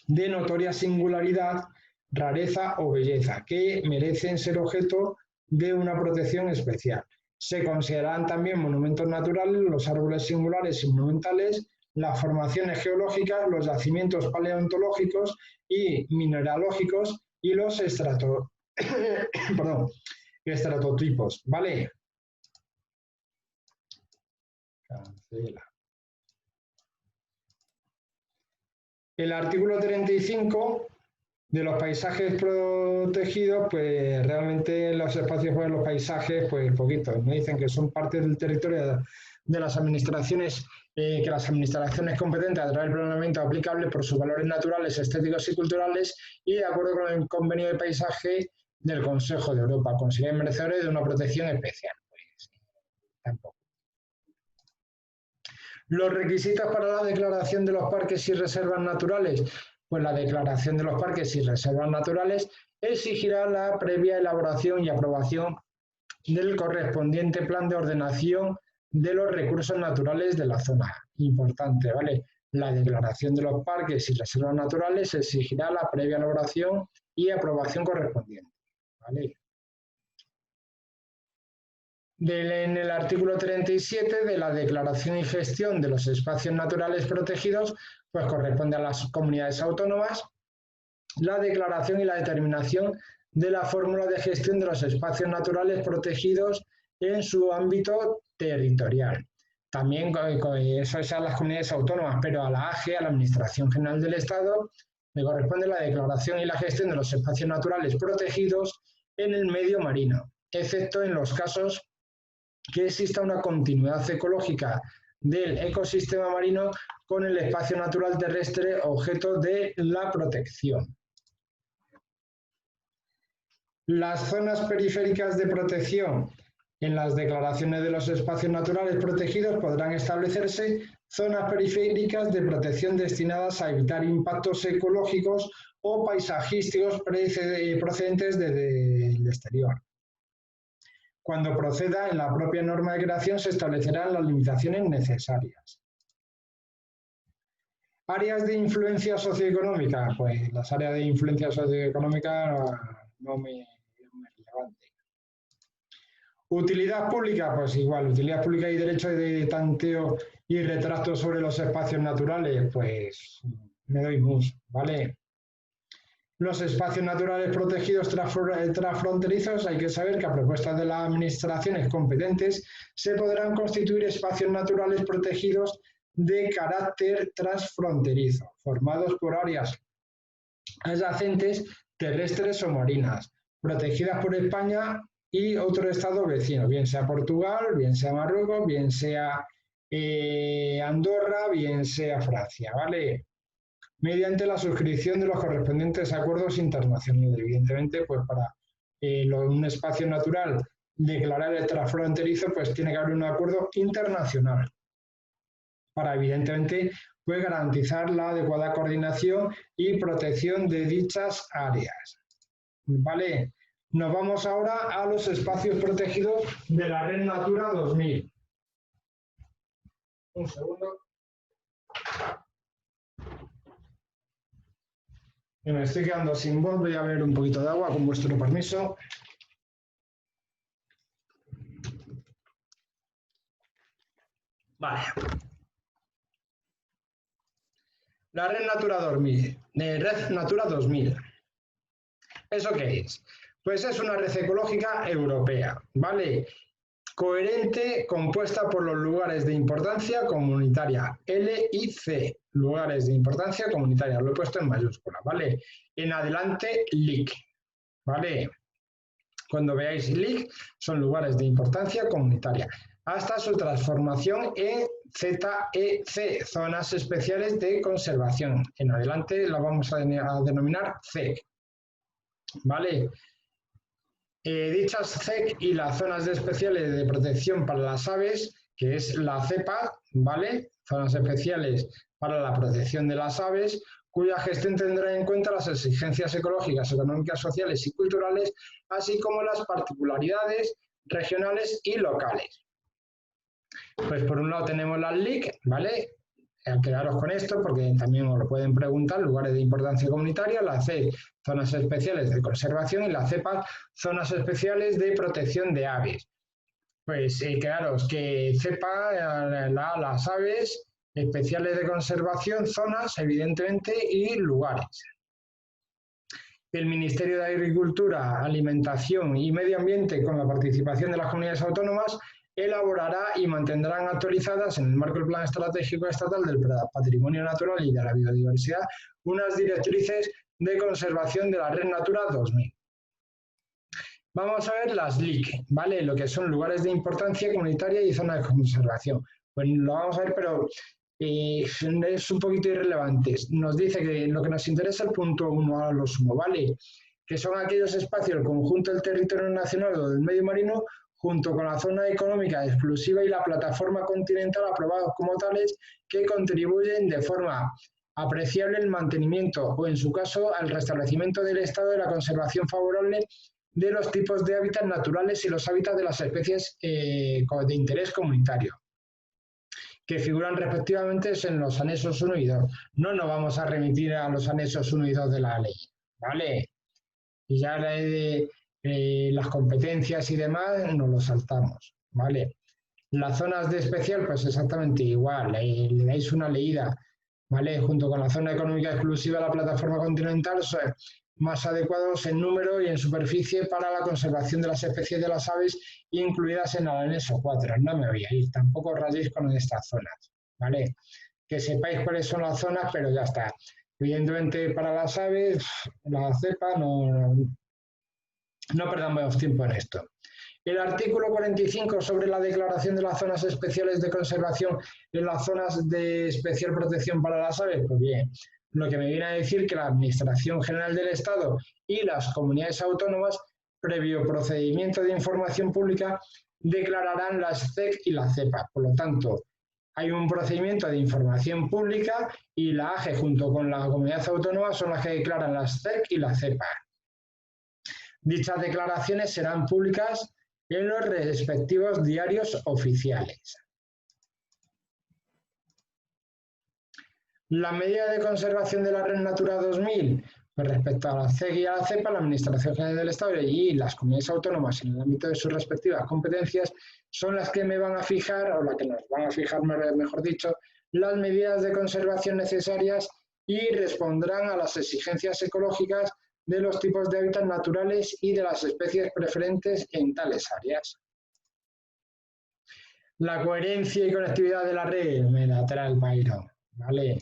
de notoria singularidad, rareza o belleza, que merecen ser objeto de una protección especial. Se consideran también monumentos naturales los árboles singulares y monumentales, las formaciones geológicas, los yacimientos paleontológicos y mineralógicos y los estratotipos, ¿vale? Cancela. El artículo 35 de los paisajes protegidos, pues realmente los espacios para los paisajes, pues poquitos. Me dicen que son parte del territorio de las administraciones, que las administraciones competentes a través del planeamiento aplicable por sus valores naturales, estéticos y culturales y de acuerdo con el convenio de paisaje del Consejo de Europa, consideren merecedores de una protección especial. Pues tampoco. Los requisitos para la declaración de los parques y reservas naturales. Pues la declaración de los parques y reservas naturales exigirá la previa elaboración y aprobación del correspondiente plan de ordenación de los recursos naturales de la zona. Importante, ¿vale? La declaración de los parques y reservas naturales exigirá la previa elaboración y aprobación correspondiente, ¿vale? En el artículo 37 de la Declaración y Gestión de los Espacios Naturales Protegidos, pues corresponde a las comunidades autónomas la declaración y la determinación de la fórmula de gestión de los espacios naturales protegidos en su ámbito territorial. También eso es a las comunidades autónomas, pero a la AGE, a la Administración General del Estado, le corresponde la declaración y la gestión de los espacios naturales protegidos en el medio marino, excepto en los casos que exista una continuidad ecológica del ecosistema marino con el espacio natural terrestre objeto de la protección. Las zonas periféricas de protección. En las declaraciones de los espacios naturales protegidos podrán establecerse zonas periféricas de protección destinadas a evitar impactos ecológicos o paisajísticos procedentes del exterior. Cuando proceda, en la propia norma de creación se establecerán las limitaciones necesarias. Áreas de influencia socioeconómica. Pues las áreas de influencia socioeconómica no me relevante. Utilidad pública, pues igual, utilidad pública y derecho de tanteo y retracto sobre los espacios naturales, pues me doy mus, ¿vale? Los espacios naturales protegidos transfronterizos, hay que saber que a propuesta de las administraciones competentes se podrán constituir espacios naturales protegidos de carácter transfronterizo, formados por áreas adyacentes, terrestres o marinas, protegidas por España y otro estado vecino, bien sea Portugal, bien sea Marruecos, bien sea Andorra, bien sea Francia, ¿vale? Mediante la suscripción de los correspondientes acuerdos internacionales. Evidentemente, pues para un espacio natural declarar el transfronterizo, pues tiene que haber un acuerdo internacional para, evidentemente, pues garantizar la adecuada coordinación y protección de dichas áreas. ¿Vale? Nos vamos ahora a los espacios protegidos de la Red Natura 2000. Un segundo. Me estoy quedando sin voz, voy a beber un poquito de agua con vuestro permiso. Vale. La Red Natura 2000. Red Natura 2000. ¿Eso qué es? Pues es una red ecológica europea, ¿vale? Coherente, compuesta por los lugares de importancia comunitaria, L y C, lugares de importancia comunitaria, lo he puesto en mayúscula, ¿vale? En adelante, LIC, ¿vale? Cuando veáis LIC, son lugares de importancia comunitaria, hasta su transformación en ZEC, zonas especiales de conservación. En adelante la vamos a denominar ZEC, ¿vale? Dichas ZEC y las zonas especiales de protección para las aves, que es la ZEPA, ¿vale? Zonas especiales para la protección de las aves, cuya gestión tendrá en cuenta las exigencias ecológicas, económicas, sociales y culturales, así como las particularidades regionales y locales. Pues por un lado tenemos las LIC, ¿vale? Quedaros con esto porque también os lo pueden preguntar, lugares de importancia comunitaria, la C, zonas especiales de conservación, y la CEPA, zonas especiales de protección de aves. Pues quedaros que CEPA, las aves, especiales de conservación, zonas, evidentemente, y lugares. El Ministerio de Agricultura, Alimentación y Medio Ambiente, con la participación de las comunidades autónomas, elaborará y mantendrán actualizadas, en el marco del Plan Estratégico Estatal del Patrimonio Natural y de la Biodiversidad, unas directrices de conservación de la Red Natura 2000. Vamos a ver las LIC, ¿vale? Lo que son lugares de importancia comunitaria y zonas de conservación. Pues lo vamos a ver, pero es un poquito irrelevante. Nos dice que lo que nos interesa es el punto 1 a lo sumo, ¿vale? Que son aquellos espacios del conjunto del territorio nacional o del medio marino, junto con la zona económica exclusiva y la plataforma continental, aprobados como tales, que contribuyen de forma apreciable el mantenimiento o, en su caso, al restablecimiento del estado de la conservación favorable de los tipos de hábitats naturales y los hábitats de las especies de interés comunitario, que figuran respectivamente en los anexos 1 y 2. No nos vamos a remitir a los anexos 1 y 2 de la ley, ¿vale? Y ya la de las competencias y demás nos lo saltamos, ¿vale? Las zonas de especial, pues exactamente igual, le dais una leída, ¿vale? Junto con la zona económica exclusiva de la plataforma continental, son más adecuados en número y en superficie para la conservación de las especies de las aves, incluidas en el anexo 4. No me voy a ir, tampoco rayéis con estas zonas, ¿vale? Que sepáis cuáles son las zonas, pero ya está. Evidentemente, para las aves, la cepa, no perdamos tiempo en esto. El artículo 45 sobre la declaración de las zonas especiales de conservación en las zonas de especial protección para las aves, pues bien, lo que me viene a decir que la Administración General del Estado y las comunidades autónomas, previo procedimiento de información pública, declararán las ZEC y la CEPA. Por lo tanto, hay un procedimiento de información pública y la AGE junto con la comunidad autónoma son las que declaran las ZEC y la CEPA. Dichas declaraciones serán públicas en los respectivos diarios oficiales. La medida de conservación de la Red Natura 2000, pues respecto a la CEC y a la CEPA, la Administración General del Estado y las comunidades autónomas en el ámbito de sus respectivas competencias son las que me van a fijar, o las que nos van a fijar, mejor dicho, las medidas de conservación necesarias y respondrán a las exigencias ecológicas de los tipos de hábitats naturales y de las especies preferentes en tales áreas. La coherencia y conectividad de la red me la trae el pairo, ¿vale?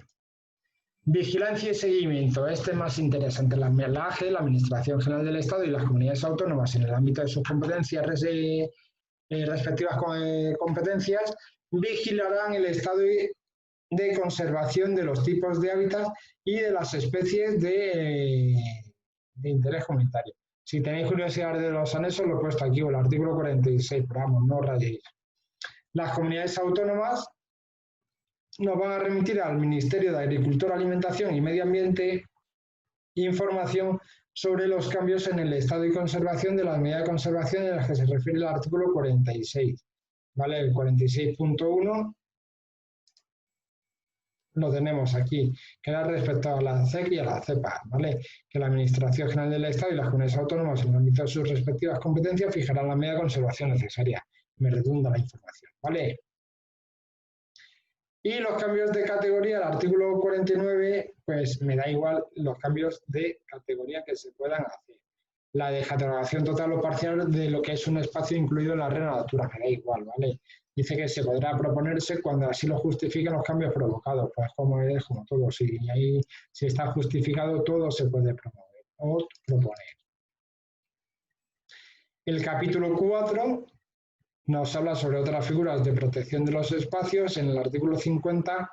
Vigilancia y seguimiento. Este es más interesante. La AGE, la Administración General del Estado y las comunidades autónomas en el ámbito de sus competencias respectivas competencias vigilarán el estado de conservación de los tipos de hábitat y de las especies de interés comunitario. Si tenéis curiosidad de los anexos, lo he puesto aquí, o el artículo 46, pero vamos, no rayéis. Las comunidades autónomas nos van a remitir al Ministerio de Agricultura, Alimentación y Medio Ambiente información sobre los cambios en el estado y conservación de las medidas de conservación en las que se refiere el artículo 46. ¿Vale? El 46.1 lo tenemos aquí, que era respecto a la CEC y a la CEPA, ¿vale? Que la Administración General del Estado y las comunidades autónomas en el ámbito de sus respectivas competencias fijarán la medida de conservación necesaria. Me redunda la información, ¿vale? Y los cambios de categoría, el artículo 49, pues me da igual los cambios de categoría que se puedan hacer. la de catalogación total o parcial de lo que es un espacio incluido en la red natura, que da igual, ¿vale? Dice que se podrá proponerse cuando así lo justifiquen los cambios provocados, pues como es como todo, si ahí si está justificado todo se puede promover o proponer. El capítulo 4 nos habla sobre otras figuras de protección de los espacios. En el artículo 50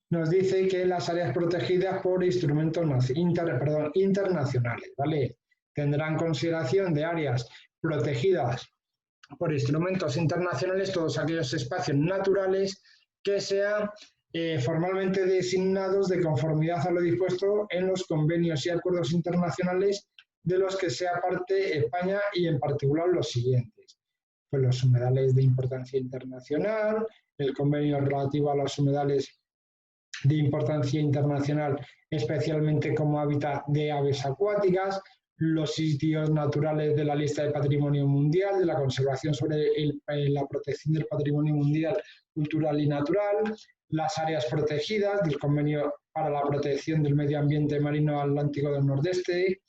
nos dice que las áreas protegidas por instrumentos internacionales, ¿vale? Tendrán consideración de áreas protegidas por instrumentos internacionales todos aquellos espacios naturales que sean formalmente designados de conformidad a lo dispuesto en los convenios y acuerdos internacionales de los que sea parte España y en particular los siguientes. Pues los humedales de importancia internacional, el convenio relativo a los humedales de importancia internacional, especialmente como hábitat de aves acuáticas, los sitios naturales de la lista de patrimonio mundial, de la conservación sobre la protección del patrimonio mundial cultural y natural, las áreas protegidas del convenio para la protección del medio ambiente marino atlántico del nordeste,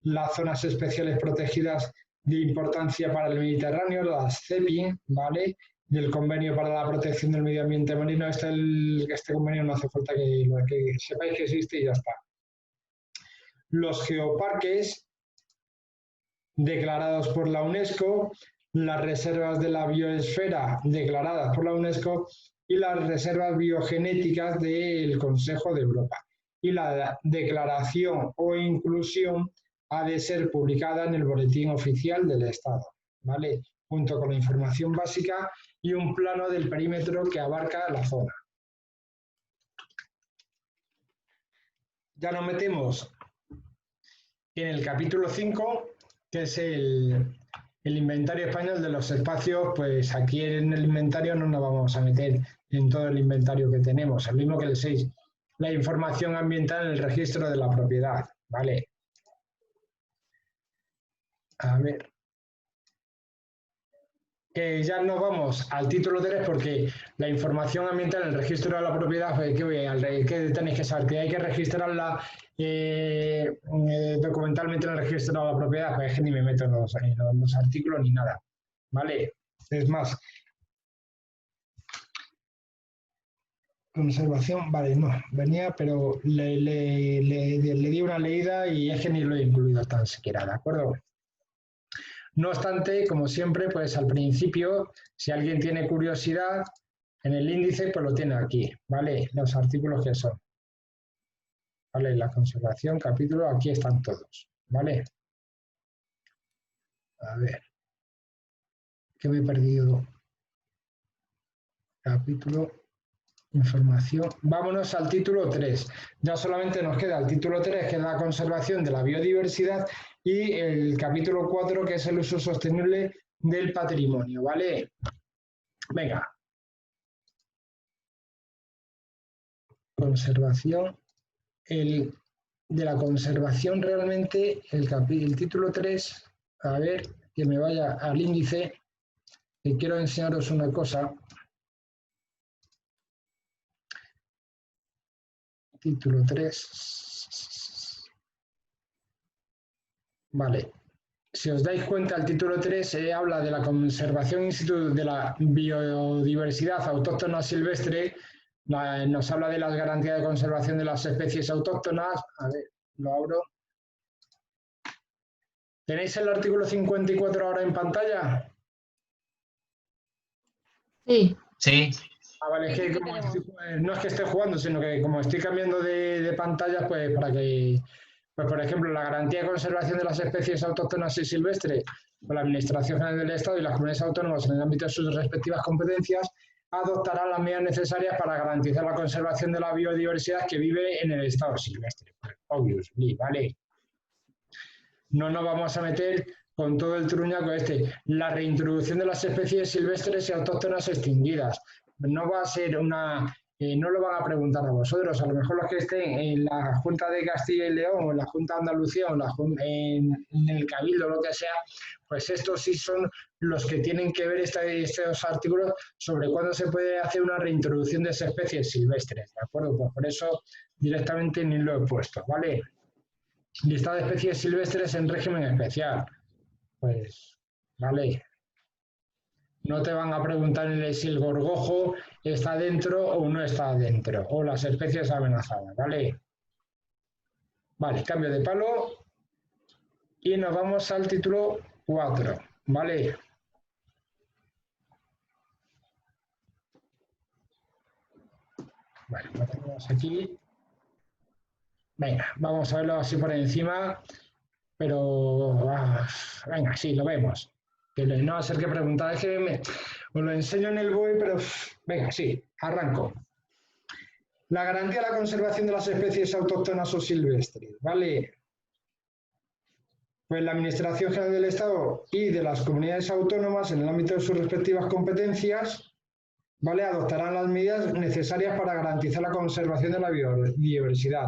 las zonas especiales protegidas de importancia para el Mediterráneo, las CEPI, ¿vale? Del convenio para la protección del medio ambiente marino. Este convenio no hace falta que sepáis que existe y ya está. Los geoparques declarados por la UNESCO, las reservas de la biosfera declaradas por la UNESCO y las reservas biogenéticas del Consejo de Europa. Y la declaración o inclusión ha de ser publicada en el Boletín Oficial del Estado, ¿vale? Junto con la información básica y un plano del perímetro que abarca la zona. Ya nos metemos en el capítulo 5, que es el inventario español de los espacios. Pues aquí en el inventario no nos vamos a meter en todo el inventario que tenemos, el mismo que el 6, la información ambiental en el registro de la propiedad, ¿vale? A ver. Ya nos vamos al título 3 porque la información ambiental en el registro de la propiedad, ¿qué tenéis que saber? Que hay que registrarla documentalmente en el registro de la propiedad, pues es que ni me meto en los artículos ni nada, ¿vale? Es más, conservación, vale, no, venía, pero le di una leída y es que ni lo he incluido tan siquiera, ¿de acuerdo? No obstante, como siempre, pues al principio, si alguien tiene curiosidad, en el índice, pues lo tiene aquí, ¿vale? Los artículos que son. ¿Vale? La conservación, capítulo, aquí están todos, ¿vale? A ver. ¿Qué me he perdido? Capítulo, información. Vámonos al título 3. Ya solamente nos queda el título 3, que es la conservación de la biodiversidad, y el capítulo 4, que es el uso sostenible del patrimonio, ¿vale? Venga. Conservación. De la conservación realmente, el título 3, a ver, que me vaya al índice, que quiero enseñaros una cosa. Título 3. Vale. Si os dais cuenta, el título 3 habla de la conservación in situ de la biodiversidad autóctona silvestre, nos habla de las garantías de conservación de las especies autóctonas. A ver, lo abro. ¿Tenéis el artículo 54 ahora en pantalla? Sí. Sí. Ah, vale, es que como no es que esté jugando, sino que como estoy cambiando de pantalla, pues para que, pues por ejemplo, la garantía de conservación de las especies autóctonas y silvestres, pues la Administración General del Estado y las comunidades autónomas en el ámbito de sus respectivas competencias adoptarán las medidas necesarias para garantizar la conservación de la biodiversidad que vive en el estado silvestre. Pues, obviously, ¿vale? No nos vamos a meter con todo el truñaco este. La reintroducción de las especies silvestres y autóctonas extinguidas. No va a ser una... no lo van a preguntar a vosotros. A lo mejor los que estén en la Junta de Castilla y León o en la Junta de Andalucía o en el Cabildo o lo que sea, pues estos sí son los que tienen que ver estos artículos sobre cuándo se puede hacer una reintroducción de esas especies silvestres, ¿de acuerdo? Pues por eso directamente ni lo he puesto, ¿vale? Listado de especies silvestres en régimen especial. Pues, vale. No te van a preguntar si el gorgojo está dentro o no está dentro, o las especies amenazadas, ¿vale? Vale, cambio de palo y nos vamos al título 4, ¿vale? Vale, lo tenemos aquí. Venga, vamos a verlo así por encima, pero venga, sí, lo vemos. Que no va a ser que preguntar, es que os lo enseño en el BOE, pero venga, sí, arranco. La garantía de la conservación de las especies autóctonas o silvestres, ¿vale? Pues la Administración General del Estado y de las comunidades autónomas, en el ámbito de sus respectivas competencias, ¿vale?, adoptarán las medidas necesarias para garantizar la conservación de la biodiversidad.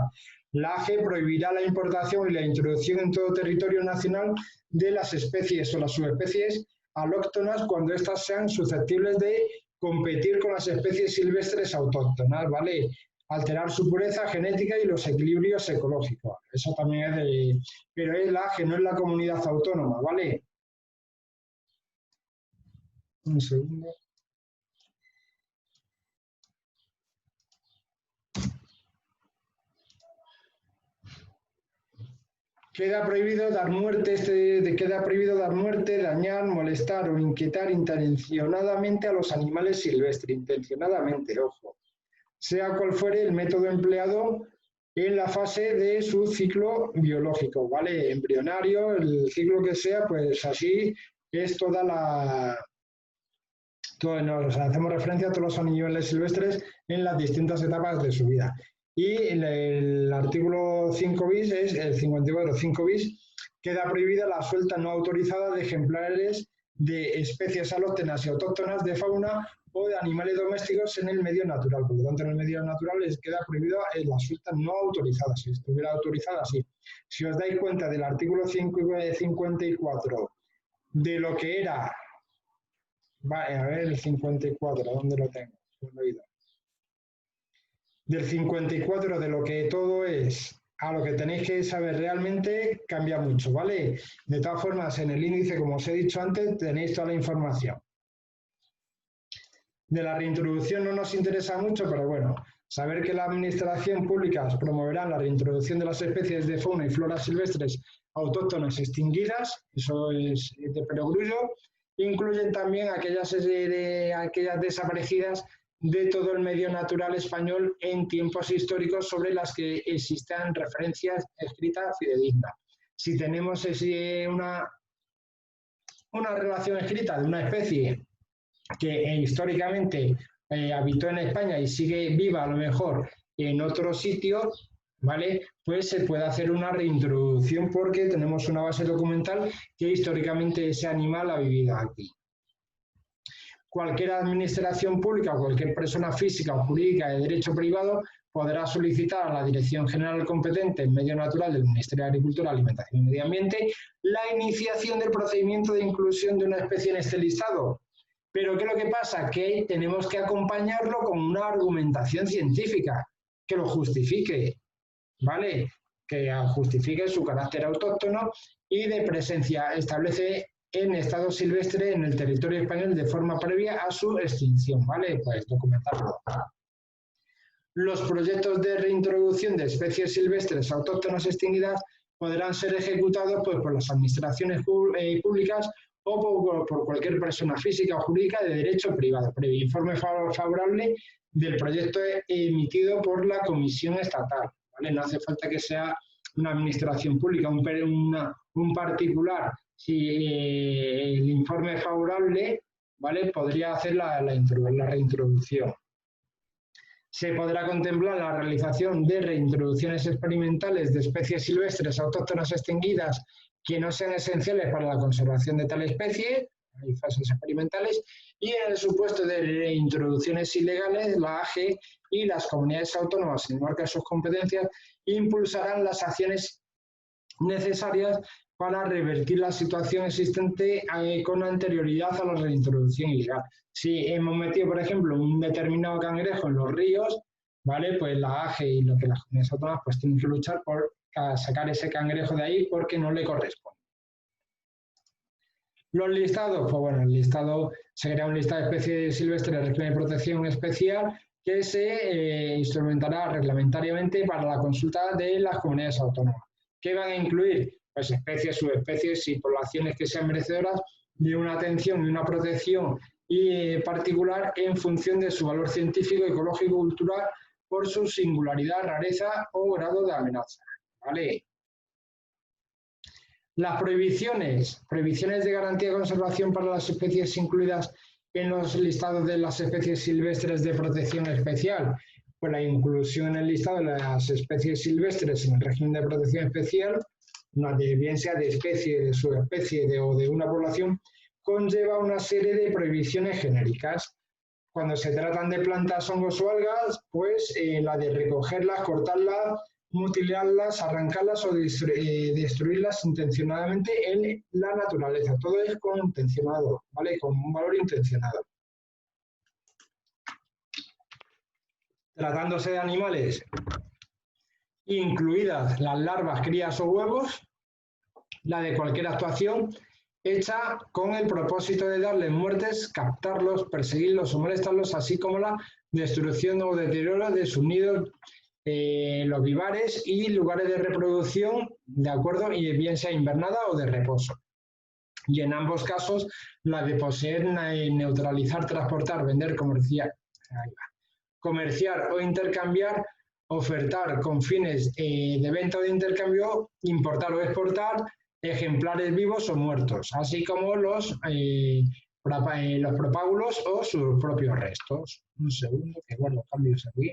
La AGE prohibirá la importación y la introducción en todo territorio nacional de las especies o las subespecies alóctonas cuando éstas sean susceptibles de competir con las especies silvestres autóctonas, ¿vale? Alterar su pureza genética y los equilibrios ecológicos. Eso también es de... Pero es la AGE, no es la comunidad autónoma, ¿vale? Un segundo. Queda prohibido dar muerte, dañar, molestar o inquietar intencionadamente a los animales silvestres, intencionadamente, ojo, sea cual fuere el método empleado en la fase de su ciclo biológico, ¿vale? Embrionario, el ciclo que sea, pues así es toda la... Nos hacemos referencia a todos los animales silvestres en las distintas etapas de su vida. Y el artículo 5 bis es el 54, 5 bis, queda prohibida la suelta no autorizada de ejemplares de especies alóctonas y autóctonas de fauna o de animales domésticos en el medio natural. Por lo tanto, en el medio natural les queda prohibida la suelta no autorizada. Si estuviera autorizada, sí. Si os dais cuenta del artículo 54 de lo que era... Vale, a ver, el 54, ¿dónde lo tengo? Del 54 de lo que todo es a lo que tenéis que saber realmente cambia mucho, ¿vale? De todas formas, en el índice, como os he dicho antes, tenéis toda la información. De la reintroducción no nos interesa mucho, pero bueno, saber que la administración pública promoverá la reintroducción de las especies de fauna y flora silvestres autóctonas extinguidas, eso es de perogrullo. Incluyen también aquellas desaparecidas de todo el medio natural español en tiempos históricos sobre las que existan referencias escritas fidedignas. Si tenemos una relación escrita de una especie que históricamente habitó en España y sigue viva a lo mejor en otro sitio, ¿vale? Pues se puede hacer una reintroducción porque tenemos una base documental que históricamente ese animal ha vivido aquí. Cualquier administración pública o cualquier persona física o jurídica de derecho privado podrá solicitar a la Dirección General competente en Medio Natural del Ministerio de Agricultura, Alimentación y Medio Ambiente la iniciación del procedimiento de inclusión de una especie en este listado. Pero ¿qué es lo que pasa? Que tenemos que acompañarlo con una argumentación científica que lo justifique, ¿vale? Que justifique su carácter autóctono y de presencia, establece en estado silvestre en el territorio español de forma previa a su extinción, ¿vale? Pues documentarlo. Los proyectos de reintroducción de especies silvestres autóctonas extinguidas podrán ser ejecutados pues, por las administraciones públicas o por cualquier persona física o jurídica de derecho privado, previo informe favorable del proyecto emitido por la Comisión Estatal, ¿vale? No hace falta que sea una administración pública, un particular. Si el informe es favorable, ¿vale?, podría hacer la reintroducción. Se podrá contemplar la realización de reintroducciones experimentales de especies silvestres autóctonas extinguidas que no sean esenciales para la conservación de tal especie, hay fases experimentales, y en el supuesto de reintroducciones ilegales, la AGE y las comunidades autónomas, en el marco de sus competencias, impulsarán las acciones necesarias para revertir la situación existente con anterioridad a la reintroducción ilegal. Si hemos metido, por ejemplo, un determinado cangrejo en los ríos, ¿vale?, pues la AGE y lo que las comunidades autónomas pues tienen que luchar por a sacar ese cangrejo de ahí porque no le corresponde. Los listados, pues bueno, el listado se crea un listado de especies silvestres de régimen de protección especial que se instrumentará reglamentariamente para la consulta de las comunidades autónomas. ¿Qué van a incluir? Pues especies, subespecies y poblaciones que sean merecedoras de una atención y una protección particular en función de su valor científico, ecológico, cultural, por su singularidad, rareza o grado de amenaza. ¿Vale? Las prohibiciones de garantía de conservación para las especies incluidas en los listados de las especies silvestres de protección especial. Pues la inclusión en el listado de las especies silvestres en el régimen de protección especial, bien sea de especie, de subespecie o de una población, conlleva una serie de prohibiciones genéricas. Cuando se tratan de plantas, hongos o algas, pues la de recogerlas, cortarlas, mutilarlas, arrancarlas o destruirlas intencionadamente en la naturaleza. Todo es con intencionado, ¿vale? Con un valor intencionado. Tratándose de animales, incluidas las larvas, crías o huevos, la de cualquier actuación hecha con el propósito de darles muertes, captarlos, perseguirlos o molestarlos, así como la destrucción o deterioro de sus nidos, los vivares y lugares de reproducción, ¿de acuerdo? Y bien sea invernada o de reposo. Y en ambos casos, la de poseer, neutralizar, transportar, vender, comerciar o intercambiar, ofertar con fines de venta o de intercambio, importar o exportar ejemplares vivos o muertos, así como los propágulos o sus propios restos. Un segundo, que guardo cambios aquí.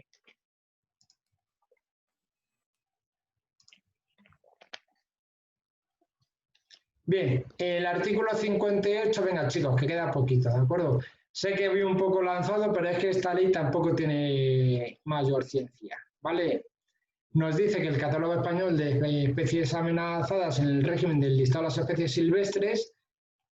Bien, el artículo 58, venga chicos, que queda poquito, ¿de acuerdo? Sé que vi un poco lanzado, pero es que esta ley tampoco tiene mayor ciencia, ¿vale? Nos dice que el catálogo español de especies amenazadas en el régimen del listado de las especies silvestres,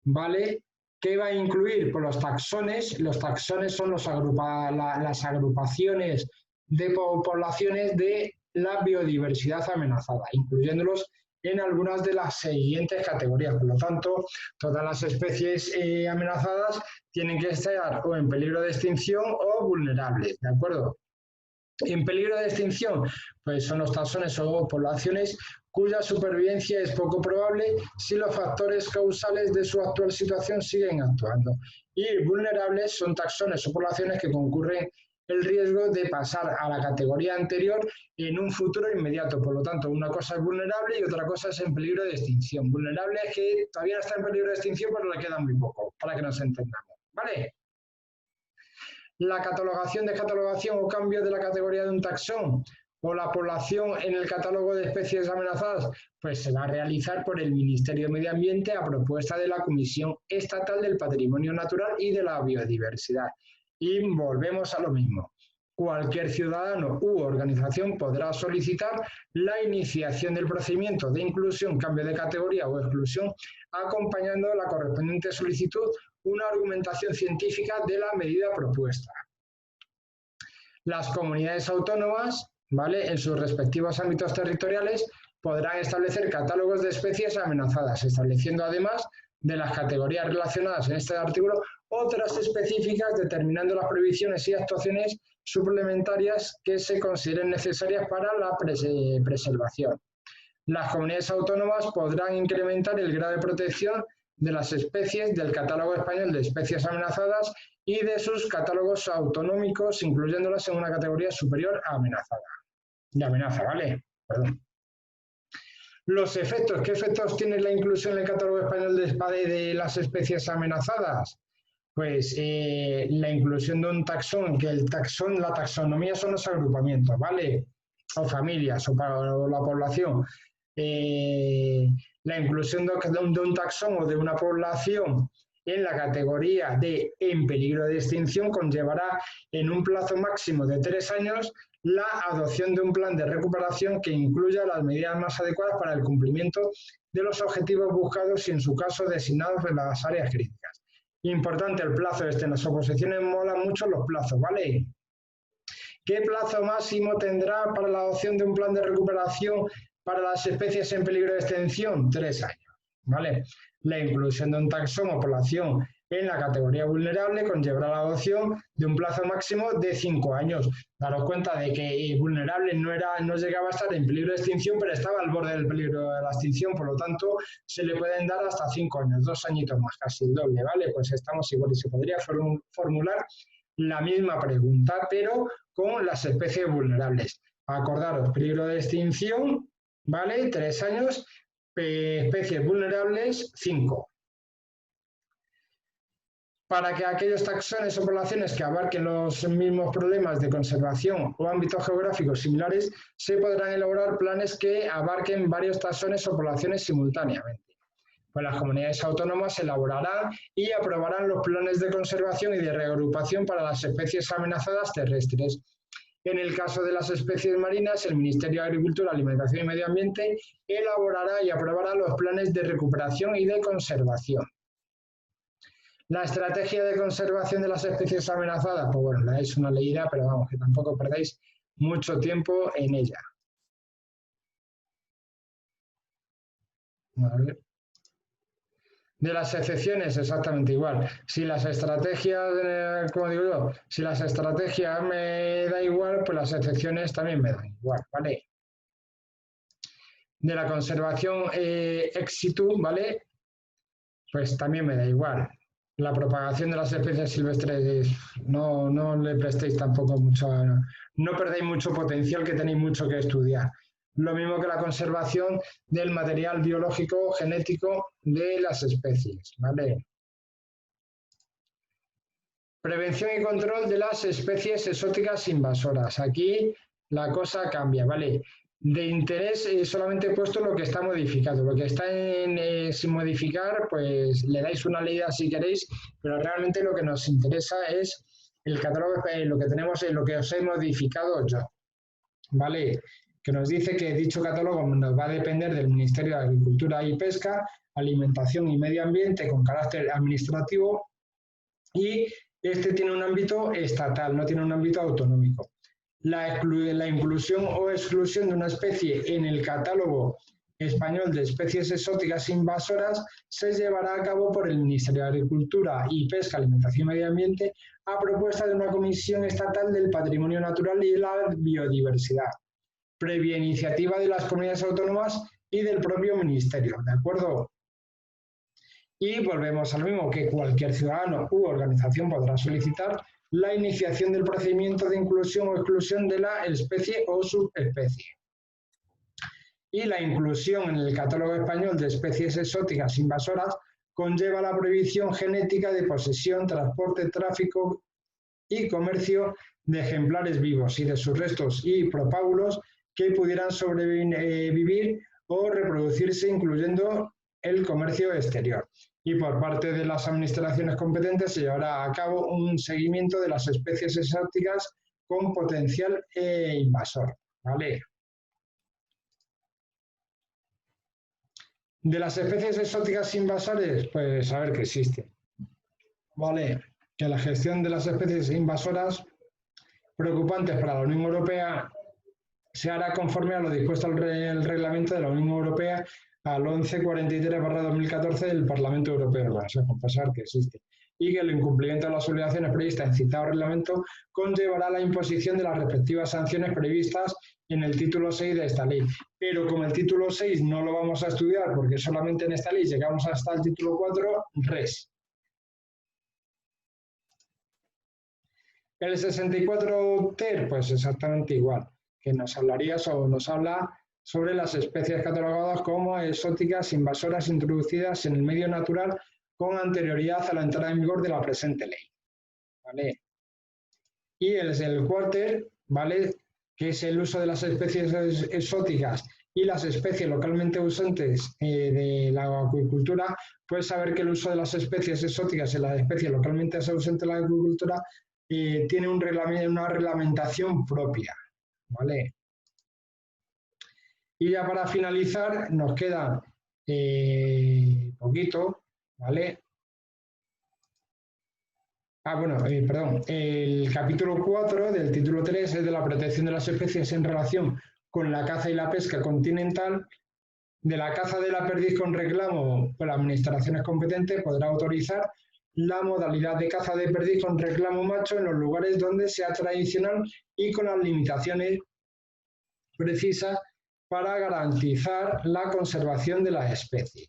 ¿vale? ¿Qué va a incluir? Pues los taxones. Los taxones son las agrupaciones de poblaciones de la biodiversidad amenazada, incluyéndolos en algunas de las siguientes categorías. Por lo tanto, todas las especies amenazadas tienen que estar o en peligro de extinción o vulnerables, ¿de acuerdo? En peligro de extinción, pues son los taxones o poblaciones cuya supervivencia es poco probable si los factores causales de su actual situación siguen actuando. Y vulnerables son taxones o poblaciones que concurren el riesgo de pasar a la categoría anterior en un futuro inmediato. Por lo tanto, una cosa es vulnerable y otra cosa es en peligro de extinción. Vulnerable es que todavía está en peligro de extinción, pero le queda muy poco, para que nos entendamos, ¿vale? La catalogación, descatalogación o cambio de la categoría de un taxón o la población en el catálogo de especies amenazadas, pues se va a realizar por el Ministerio de Medio Ambiente a propuesta de la Comisión Estatal del Patrimonio Natural y de la Biodiversidad. Y volvemos a lo mismo. Cualquier ciudadano u organización podrá solicitar la iniciación del procedimiento de inclusión, cambio de categoría o exclusión, acompañando la correspondiente solicitud una argumentación científica de la medida propuesta. Las comunidades autónomas, ¿vale?, en sus respectivos ámbitos territoriales, podrán establecer catálogos de especies amenazadas, estableciendo además de las categorías relacionadas en este artículo otras específicas, determinando las prohibiciones y actuaciones suplementarias que se consideren necesarias para la preservación. Las comunidades autónomas podrán incrementar el grado de protección de las especies del Catálogo Español de Especies Amenazadas y de sus catálogos autonómicos, incluyéndolas en una categoría superior a amenazada. De amenaza, ¿vale? Perdón. Los efectos. ¿Qué efectos tiene la inclusión en el Catálogo Español de las Especies Amenazadas? Pues la inclusión de un taxón, que la taxonomía son los agrupamientos, ¿vale? O familias, o para la población. La inclusión de un taxón o de una población en la categoría de en peligro de extinción conllevará en un plazo máximo de 3 años la adopción de un plan de recuperación que incluya las medidas más adecuadas para el cumplimiento de los objetivos buscados y en su caso designados en las áreas críticas. Importante el plazo en las oposiciones molan mucho los plazos, ¿vale? ¿Qué plazo máximo tendrá para la adopción de un plan de recuperación Para las especies en peligro de extinción, 3 años, ¿vale? La inclusión de un taxón o población en la categoría vulnerable conllevará la adopción de un plazo máximo de 5 años. Daros cuenta de que vulnerable no llegaba a estar en peligro de extinción, pero estaba al borde del peligro de la extinción, por lo tanto, se le pueden dar hasta 5 años, 2 añitos más, casi el doble, ¿vale? Pues estamos igual y se podría formular la misma pregunta, pero con las especies vulnerables. Acordaros, peligro de extinción, ¿vale? 3 años, especies vulnerables, 5. Para que aquellos taxones o poblaciones que abarquen los mismos problemas de conservación o ámbitos geográficos similares, se podrán elaborar planes que abarquen varios taxones o poblaciones simultáneamente. Pues las comunidades autónomas elaborarán y aprobarán los planes de conservación y de reagrupación para las especies amenazadas terrestres. En el caso de las especies marinas, el Ministerio de Agricultura, Alimentación y Medio Ambiente elaborará y aprobará los planes de recuperación y de conservación. La estrategia de conservación de las especies amenazadas, pues bueno, la es una leída, pero vamos, que tampoco perdáis mucho tiempo en ella. A ver. De las excepciones, exactamente igual. Si las estrategias, como digo yo, si las estrategias me da igual, pues las excepciones también me dan igual, ¿vale? De la conservación ex situ, ¿vale? Pues también me da igual. La propagación de las especies silvestres, no le prestéis tampoco mucho, no perdéis mucho potencial, que tenéis mucho que estudiar. Lo mismo que la conservación del material biológico genético de las especies, ¿vale? Prevención y control de las especies exóticas invasoras. Aquí la cosa cambia, ¿vale? De interés solamente he puesto lo que está modificado. Lo que está sin modificar, pues le dais una leída si queréis, pero realmente lo que nos interesa es el catálogo, lo que tenemos, lo que os he modificado yo, ¿vale? Que nos dice que dicho catálogo nos va a depender del Ministerio de Agricultura y Pesca, Alimentación y Medio Ambiente con carácter administrativo, y este tiene un ámbito estatal, no tiene un ámbito autonómico. La inclusión o exclusión de una especie en el catálogo español de especies exóticas invasoras se llevará a cabo por el Ministerio de Agricultura y Pesca, Alimentación y Medio Ambiente a propuesta de una comisión estatal del patrimonio natural y de la biodiversidad, previa iniciativa de las comunidades autónomas y del propio ministerio, ¿de acuerdo? Y volvemos al mismo, que cualquier ciudadano u organización podrá solicitar la iniciación del procedimiento de inclusión o exclusión de la especie o subespecie. Y la inclusión en el catálogo español de especies exóticas invasoras conlleva la prohibición genética de posesión, transporte, tráfico y comercio de ejemplares vivos y de sus restos y propágulos que pudieran sobrevivir o reproducirse, incluyendo el comercio exterior. Y por parte de las administraciones competentes se llevará a cabo un seguimiento de las especies exóticas con potencial invasor, ¿vale? De las especies exóticas invasoras, pues a ver que existe, ¿vale? Que la gestión de las especies invasoras preocupantes para la Unión Europea se hará conforme a lo dispuesto en el reglamento de la Unión Europea al 1143/2014 del Parlamento Europeo, vamos a confesar que existe, y que el incumplimiento de las obligaciones previstas en citado reglamento conllevará la imposición de las respectivas sanciones previstas en el título 6 de esta ley. Pero como el título 6 no lo vamos a estudiar porque solamente en esta ley llegamos hasta el título 4, res. El 64 ter, pues exactamente igual, que nos hablaría o nos habla sobre las especies catalogadas como exóticas invasoras introducidas en el medio natural con anterioridad a la entrada en vigor de la presente ley, ¿vale? Y el quarter, ¿vale?, que es el uso de las especies exóticas y las especies localmente ausentes de la acuicultura, pues saber que el uso de las especies exóticas y las especies localmente ausentes de la acuicultura tiene una reglamentación propia, ¿vale? Y ya para finalizar nos queda poquito, ¿vale? Perdón, el capítulo 4 del título 3 es de la protección de las especies en relación con la caza y la pesca continental. De la caza de la perdiz con reclamo, pues la administración es competente, podrá autorizar la modalidad de caza de perdiz con reclamo macho en los lugares donde sea tradicional y con las limitaciones precisas para garantizar la conservación de la especie.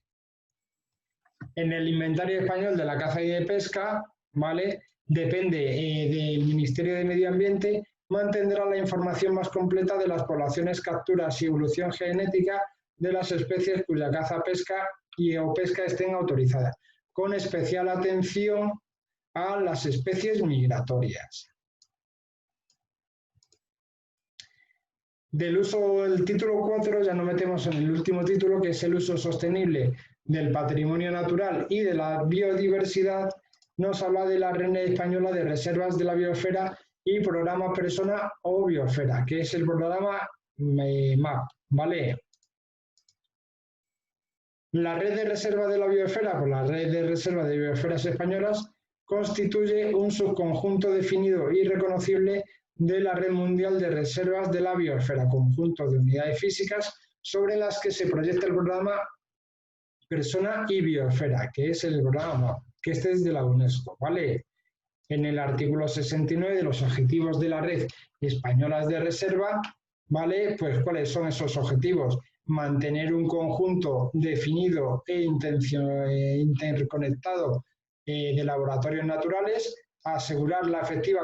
En el inventario español de la caza y de pesca, ¿vale?, depende del Ministerio de Medio Ambiente, mantendrá la información más completa de las poblaciones, capturas y evolución genética de las especies cuya caza, pesca o pesca estén autorizadas, con especial atención a las especies migratorias. Del uso del título 4 ya nos metemos en el último título, que es el uso sostenible del patrimonio natural y de la biodiversidad. Nos habla de la Red Española de Reservas de la Biosfera y Programa Persona o Biosfera, que es el programa MAP, ¿vale? La Red de Reservas de la Biosfera, pues la Red de Reservas de Biosferas Españolas, constituye un subconjunto definido y reconocible de la Red Mundial de Reservas de la Biosfera, conjunto de unidades físicas sobre las que se proyecta el programa Persona y Biosfera, que es el programa, que este es de la UNESCO, ¿vale? En el artículo 69 de los objetivos de la Red Española de Reserva, ¿vale? Pues ¿cuáles son esos objetivos? Mantener un conjunto definido e interconectado de laboratorios naturales, asegurar la efectiva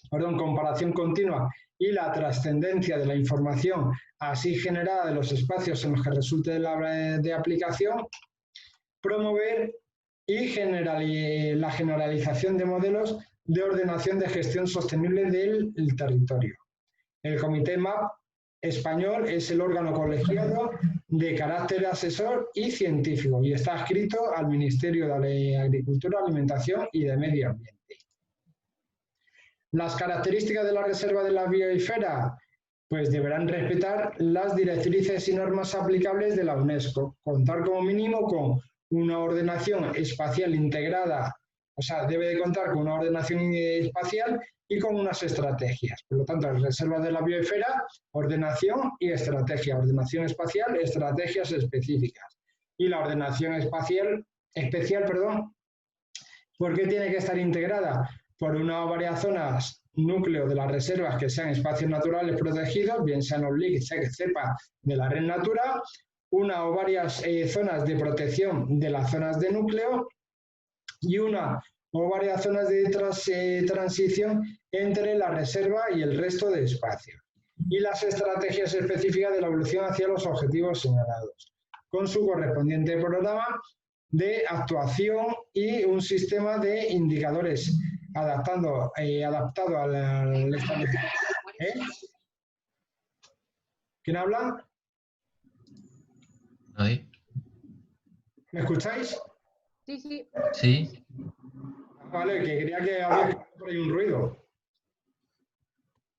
comparación continua y la trascendencia de la información así generada de los espacios en los que resulte de aplicación, promover y la generalización de modelos de ordenación de gestión sostenible del territorio. El Comité MAP español es el órgano colegiado de carácter asesor y científico y está adscrito al Ministerio de Agricultura, Alimentación y de Medio Ambiente. Las características de la reserva de la biosfera, pues deberán respetar las directrices y normas aplicables de la UNESCO, contar como mínimo con una ordenación espacial integrada, o sea, debe de contar con una ordenación espacial y con unas estrategias. Por lo tanto, las reservas de la biosfera, ordenación y estrategia. Ordenación espacial, estrategias específicas. Y la ordenación especial, ¿por qué tiene que estar integrada? Por una o varias zonas núcleo de las reservas que sean espacios naturales protegidos, bien sean los LIC, CEPA de la Red Natura, una o varias zonas de protección de las zonas de núcleo y una o varias zonas de transición entre la reserva y el resto de espacios. Y las estrategias específicas de la evolución hacia los objetivos señalados, con su correspondiente programa de actuación y un sistema de indicadores adaptado al establecimiento. ¿Quién habla? Nadie. ¿Me escucháis? Sí, sí. Sí. Vale, que creía que había por ahí un ruido.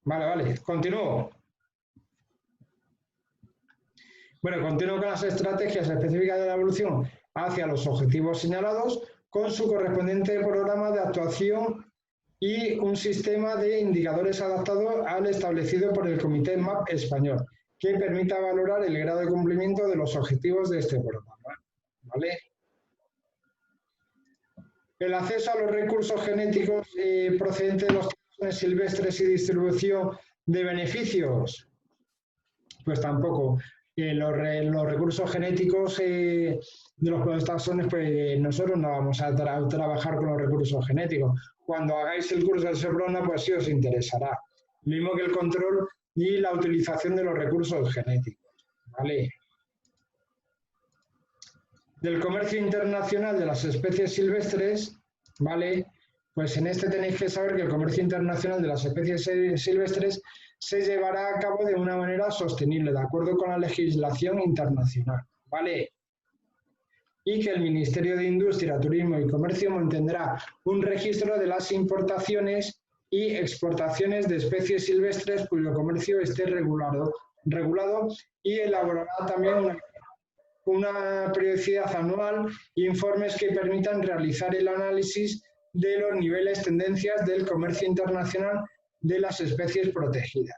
Vale, continúo. Bueno, continúo con las estrategias específicas de la evolución hacia los objetivos señalados, con su correspondiente programa de actuación y un sistema de indicadores adaptado al establecido por el Comité MAP español, que permita valorar el grado de cumplimiento de los objetivos de este programa. ¿Vale? El acceso a los recursos genéticos procedentes de los taxones silvestres y distribución de beneficios, pues tampoco. Los recursos genéticos de los taxones, pues nosotros no vamos a trabajar con los recursos genéticos. Cuando hagáis el curso de SEPRONA, pues sí os interesará. Lo mismo que el control y la utilización de los recursos genéticos. ¿Vale? Del comercio internacional de las especies silvestres, ¿vale? Pues en este tenéis que saber que el comercio internacional de las especies silvestres se llevará a cabo de una manera sostenible, de acuerdo con la legislación internacional, ¿vale? Y que el Ministerio de Industria, Turismo y Comercio mantendrá un registro de las importaciones y exportaciones de especies silvestres cuyo comercio esté regulado y elaborará también una periodicidad anual e informes que permitan realizar el análisis de los niveles, tendencias del comercio internacional de las especies protegidas.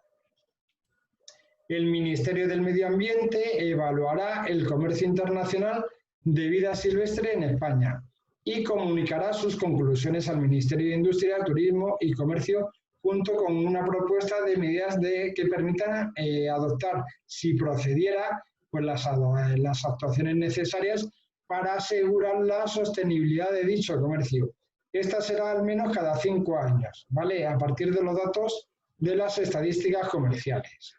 el Ministerio del Medio Ambiente evaluará el comercio internacional de vida silvestre en España y comunicará sus conclusiones al Ministerio de Industria, Turismo y Comercio junto con una propuesta de medidas que permitan adoptar, si procediera, pues las actuaciones necesarias para asegurar la sostenibilidad de dicho comercio. Esta será al menos cada 5 años, ¿vale? A partir de los datos de las estadísticas comerciales.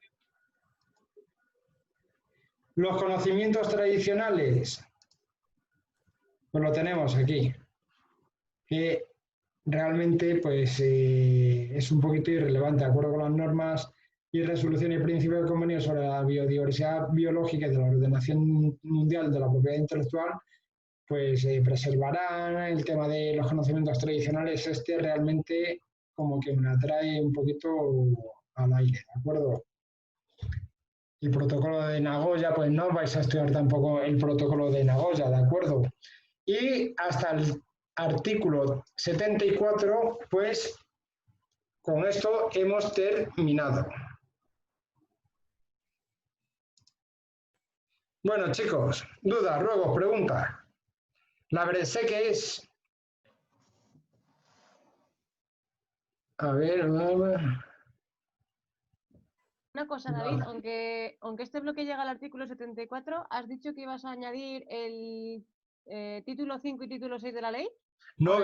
Los conocimientos tradicionales, pues lo tenemos aquí, que realmente pues, es un poquito irrelevante, de acuerdo con las normas y resoluciones y principios del convenio sobre la biodiversidad biológica y de la Ordenación Mundial de la Propiedad Intelectual, pues preservarán el tema de los conocimientos tradicionales. Este realmente como que me atrae un poquito al aire, ¿de acuerdo? El protocolo de Nagoya, pues no vais a estudiar tampoco el protocolo de Nagoya, ¿de acuerdo? Y hasta el artículo 74, pues con esto hemos terminado. Bueno, chicos, dudas, ruegos, preguntas. La verdad sé que es... A ver... Una cosa, David, aunque este bloque llega al artículo 74, ¿has dicho que ibas a añadir el título 5 y título 6 de la ley? No,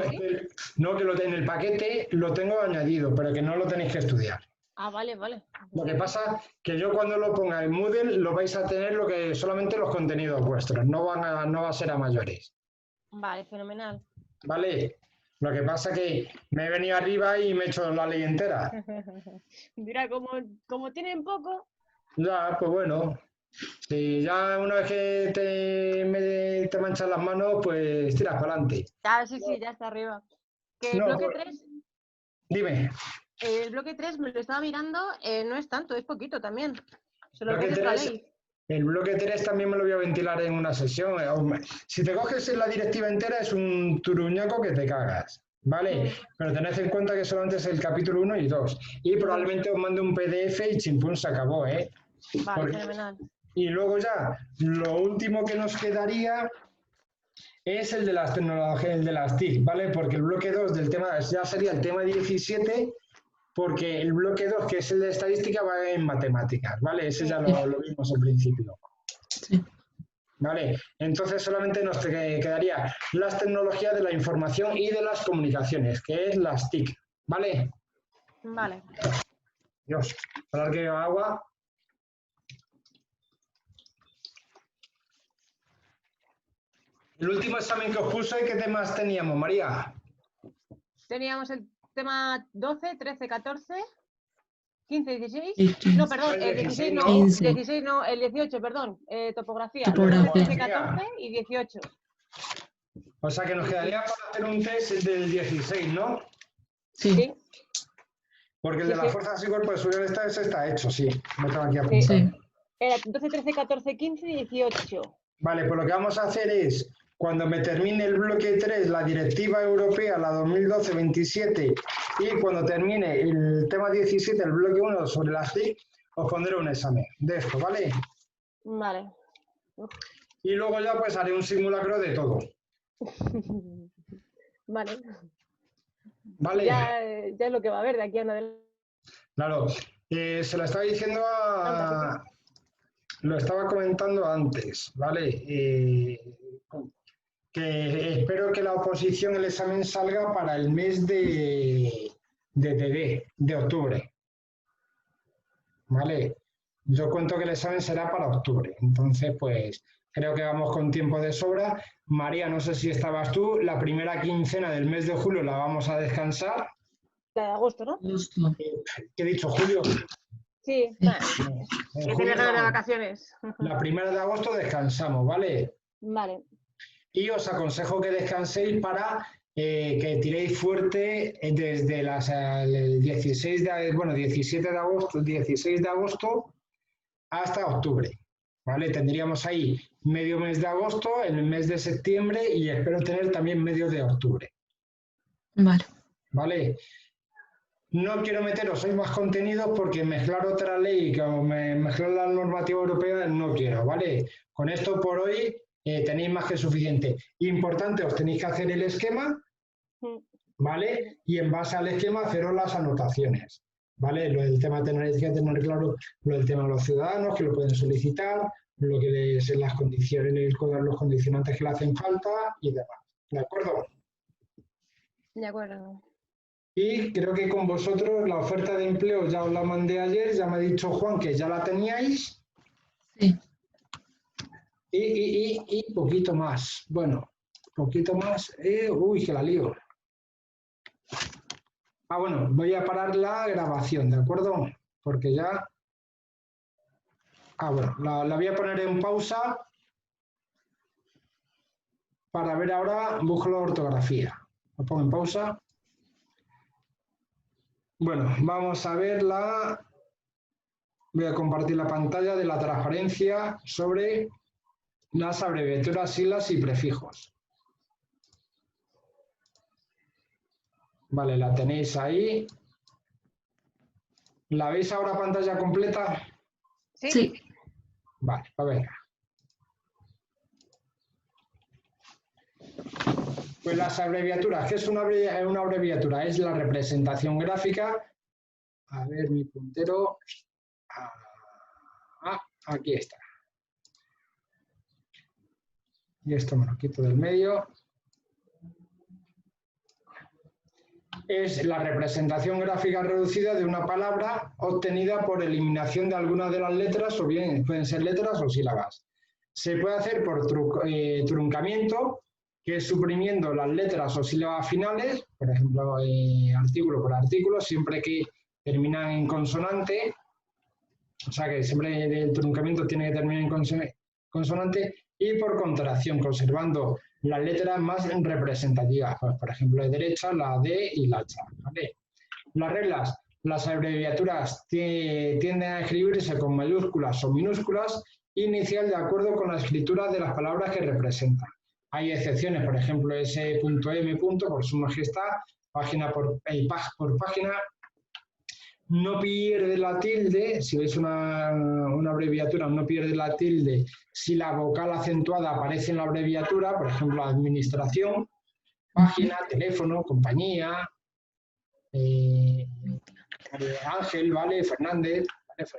no, que en el paquete lo tengo añadido, pero que no lo tenéis que estudiar. Ah, vale, vale. Lo que pasa es que yo cuando lo ponga en Moodle lo vais a tener solamente los contenidos vuestros, no va a ser a mayores. Vale, fenomenal. Vale, lo que pasa es que me he venido arriba y me he hecho la ley entera. Mira, como tienen poco... Ya, pues bueno, si ya una vez que te manchan las manos, pues tiras para adelante. Ah, sí, ya está arriba. Que el bloque 3... Dime. El bloque 3 me lo estaba mirando, no es tanto, es poquito también. Solo bloque que 3, la ley. El bloque 3 también me lo voy a ventilar en una sesión. Si te coges la directiva entera es un turuñaco que te cagas, ¿vale? Pero tened en cuenta que solamente es el capítulo 1 y 2. Y probablemente os mande un PDF y chimpún se acabó, ¿eh? Vale, fenomenal. Y luego ya, lo último que nos quedaría es el de las tecnologías, el de las TIC, ¿vale? Porque el bloque 2 del tema ya sería el tema 17, porque el bloque 2, que es el de estadística, va en matemáticas, ¿vale? Ese ya lo vimos al principio. Sí. ¿Vale? Entonces solamente nos quedaría las tecnologías de la información y de las comunicaciones, que es las TIC, ¿vale? Vale. Dios, para que agua. El último examen que os puse, ¿qué temas teníamos, María? Teníamos el tema 12, 13, 14, 15, 16. No, perdón, el 16 no, 16 no, el 18, perdón. Topografía. 13, 14 y 18. O sea que nos quedaría para hacer un test del 16, ¿no? Sí. Porque el de las fuerzas y cuerpos de seguridad está hecho, sí. Me tengo aquí apuntado. Sí. Era 12, 13, 14, 15 y 18. Vale, pues lo que vamos a hacer es, cuando me termine el bloque 3, la Directiva Europea, la 2012-27, y cuando termine el tema 17, el bloque 1 sobre las TIC, os pondré un examen de esto, ¿vale? Vale. Y luego ya pues haré un simulacro de todo. Vale. Vale. Ya es lo que va a haber de aquí a adelante. Claro. Se lo estaba diciendo lo estaba comentando antes, ¿vale? Que espero que la oposición, el examen salga para el mes de octubre. ¿Vale? Yo cuento que el examen será para octubre. Entonces, pues, creo que vamos con tiempo de sobra. María, no sé si estabas tú. La primera quincena del mes de julio la vamos a descansar. La de agosto, ¿no? ¿Qué he dicho, julio? Sí, que tiene ganas de vacaciones. La primera de agosto descansamos, ¿vale? Vale. Y os aconsejo que descanséis para que tiréis fuerte desde el 17 de agosto, 16 de agosto hasta octubre, ¿vale? Tendríamos ahí medio mes de agosto, el mes de septiembre y espero tener también medio de octubre. Vale. ¿Vale? No quiero meteros hoy más contenidos porque mezclar otra ley que mezclar la normativa europea no quiero, ¿vale? Con esto por hoy tenéis más que suficiente. Importante, os tenéis que hacer el esquema, ¿vale? Y en base al esquema haceros las anotaciones, ¿vale? Lo del tema tenéis que tener claro, lo del tema de los ciudadanos que lo pueden solicitar, lo que es las condiciones, los condicionantes que le hacen falta y demás, ¿de acuerdo? De acuerdo. Y creo que con vosotros la oferta de empleo ya os la mandé ayer, ya me ha dicho Juan que ya la teníais. Sí. Y poquito más. Bueno, poquito más. Uy, que la lío. Bueno, voy a parar la grabación, ¿de acuerdo? Porque ya... bueno, la voy a poner en pausa para ver ahora, busco la ortografía. Lo pongo en pausa. Bueno, vamos a ver voy a compartir la pantalla de la transparencia sobre las abreviaturas, siglas y prefijos. Vale, la tenéis ahí. ¿La veis ahora pantalla completa? Sí. Vale, a ver. Pues las abreviaturas, ¿qué es una abreviatura? Es la representación gráfica. A ver, mi puntero. Aquí está. Y esto me lo quito del medio. Es la representación gráfica reducida de una palabra obtenida por eliminación de alguna de las letras, o bien pueden ser letras o sílabas. Se puede hacer por truncamiento, que es suprimiendo las letras o sílabas finales, por ejemplo, artículo por artículo, siempre que terminan en consonante, o sea que siempre el truncamiento tiene que terminar en consonante, y por contracción, conservando las letras más representativas, pues, por ejemplo, de derecha, la D y la H. ¿Vale? Las reglas, las abreviaturas tienden a escribirse con mayúsculas o minúsculas, inicial de acuerdo con la escritura de las palabras que representan. Hay excepciones, por ejemplo, S.M. por su majestad, página por página, no pierde la tilde, si veis una abreviatura, no pierde la tilde si la vocal acentuada aparece en la abreviatura, por ejemplo, administración, página, teléfono, compañía, Ángel, ¿vale? Fernández, ¿vale?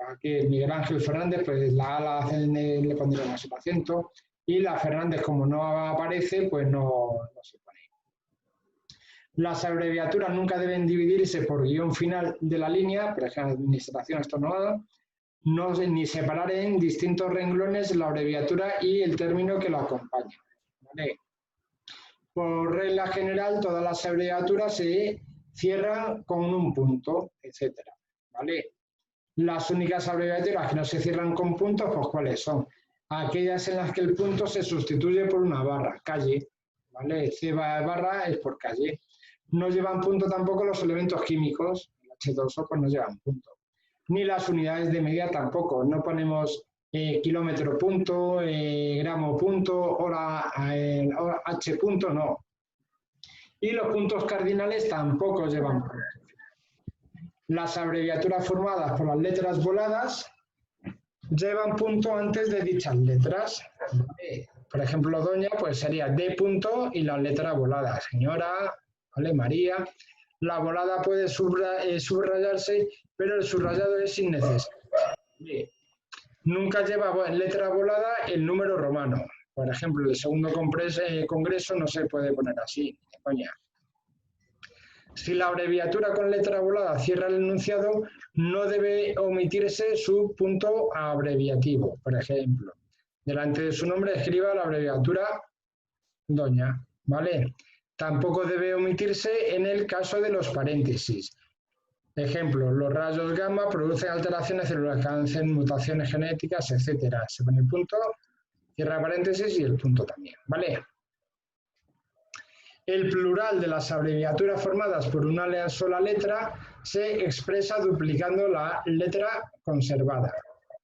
Aquí Miguel Ángel Fernández, pues la A le pondremos el acento, y la Fernández, como no aparece, pues no se pone. Las abreviaturas nunca deben dividirse por guión final de la línea, por ejemplo, administración, esto no, ni separar en distintos renglones la abreviatura y el término que lo acompaña. ¿Vale? Por regla general, todas las abreviaturas se cierran con un punto, etc. ¿Vale? Las únicas abreviaturas que no se cierran con puntos, pues ¿cuáles son? Aquellas en las que el punto se sustituye por una barra, calle. ¿Vale? C barra es por calle. No llevan punto tampoco los elementos químicos, el H2O pues no llevan punto. Ni las unidades de medida tampoco, no ponemos kilómetro punto, gramo punto, hora H punto, no. Y los puntos cardinales tampoco llevan punto. Las abreviaturas formadas por las letras voladas llevan punto antes de dichas letras. Por ejemplo, doña, pues sería D punto y la letra volada, señora, ¿vale? María. La volada puede subrayarse, pero el subrayado es innecesario. Nunca lleva letra volada el número romano. Por ejemplo, el segundo congreso no se puede poner así, coña. Si la abreviatura con letra volada cierra el enunciado, no debe omitirse su punto abreviativo. Por ejemplo, delante de su nombre escriba la abreviatura doña, ¿vale? Tampoco debe omitirse en el caso de los paréntesis. Ejemplo, los rayos gamma producen alteraciones celulares que hacen mutaciones genéticas, etc. Se pone el punto, cierra paréntesis y el punto también, ¿vale? El plural de las abreviaturas formadas por una sola letra se expresa duplicando la letra conservada.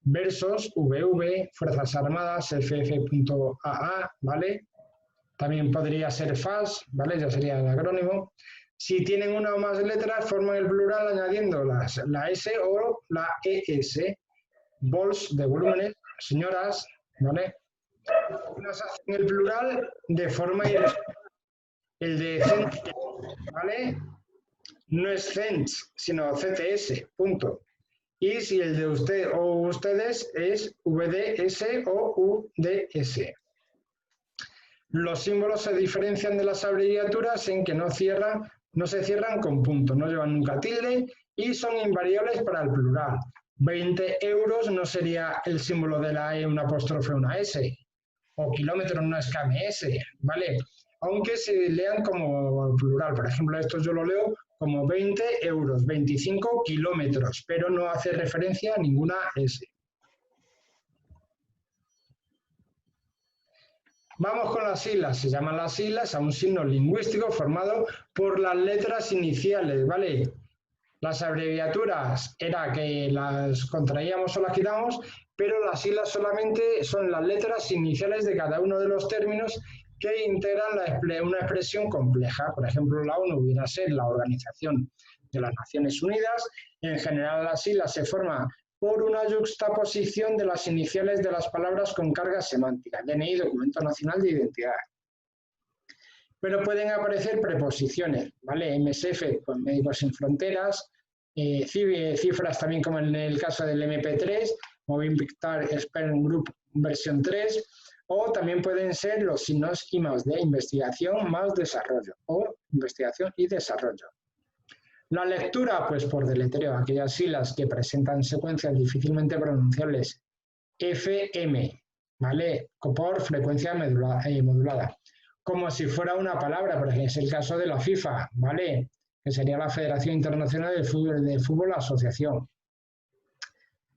Versos, VV, Fuerzas Armadas, FF.AA, ¿vale? También podría ser FAS, ¿vale? Ya sería el acrónimo. Si tienen una o más letras, forman el plural añadiendo la S o la ES. Vols, de volúmenes, señoras, ¿vale? Nos hacen el plural de forma irregular. El de cents, ¿vale? No es cents, sino CTS, punto. Y si el de usted o ustedes es VDS o UDS. Los símbolos se diferencian de las abreviaturas en que no se cierran con punto, no llevan nunca tilde y son invariables para el plural. 20 euros no sería el símbolo de la E, una apóstrofe, una S. O kilómetros no es KMS, ¿vale? Aunque se lean como plural. Por ejemplo, esto yo lo leo como 20 euros, 25 kilómetros, pero no hace referencia a ninguna S. Vamos con las siglas. Se llaman las siglas a un signo lingüístico formado por las letras iniciales, ¿vale? Las abreviaturas era que las contraíamos o las quitamos, pero las siglas solamente son las letras iniciales de cada uno de los términos que integran una expresión compleja. Por ejemplo, la ONU hubiera ser la Organización de las Naciones Unidas. En general, las siglas se forman por una yuxtaposición de las iniciales de las palabras con carga semántica. DNI, Documento Nacional de Identidad. Pero pueden aparecer preposiciones, ¿vale? MSF, pues Médicos Sin Fronteras, cifras también como en el caso del MP3, Moving Picture Expert Group versión 3, o también pueden ser los signos I más D, investigación más desarrollo, o investigación y desarrollo. La lectura, pues por deletreo, aquellas siglas que presentan secuencias difícilmente pronunciables, FM, ¿vale? Por frecuencia modulada. Como si fuera una palabra, por ejemplo, es el caso de la FIFA, ¿vale? Que sería la Federación Internacional de Fútbol Asociación.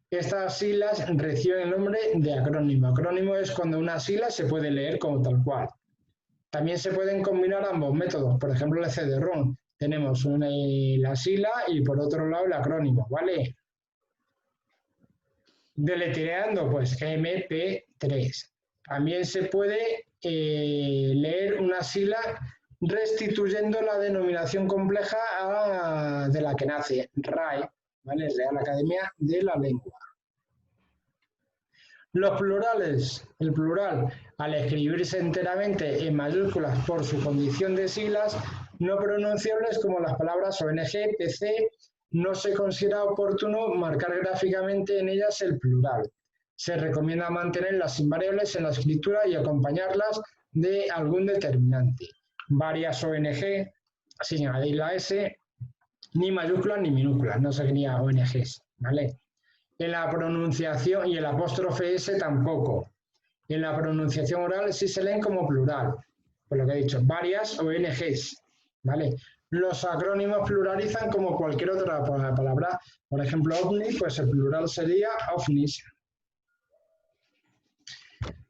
Estas siglas reciben el nombre de acrónimo. Acrónimo es cuando una sigla se puede leer como tal cual. También se pueden combinar ambos métodos. Por ejemplo, el CD-ROM. Tenemos la sigla y por otro lado el acrónimo, ¿vale? Deletreando, pues MP3. También se puede leer una sigla restituyendo la denominación compleja de la que nace, RAE, ¿vale? Real Academia de la Lengua. Los plurales, el plural, al escribirse enteramente en mayúsculas por su condición de siglas no pronunciables como las palabras ONG, PC, no se considera oportuno marcar gráficamente en ellas el plural. Se recomienda mantenerlas invariables en la escritura y acompañarlas de algún determinante. Varias ONG, sin añadir la S, ni mayúsculas ni minúsculas, no se crea ONGs, ¿vale? En la pronunciación y el apóstrofe S tampoco. En la pronunciación oral sí se leen como plural, por lo que he dicho, varias ONGs, ¿vale? Los acrónimos pluralizan como cualquier otra palabra. Por ejemplo, OVNI, pues el plural sería OVNIs.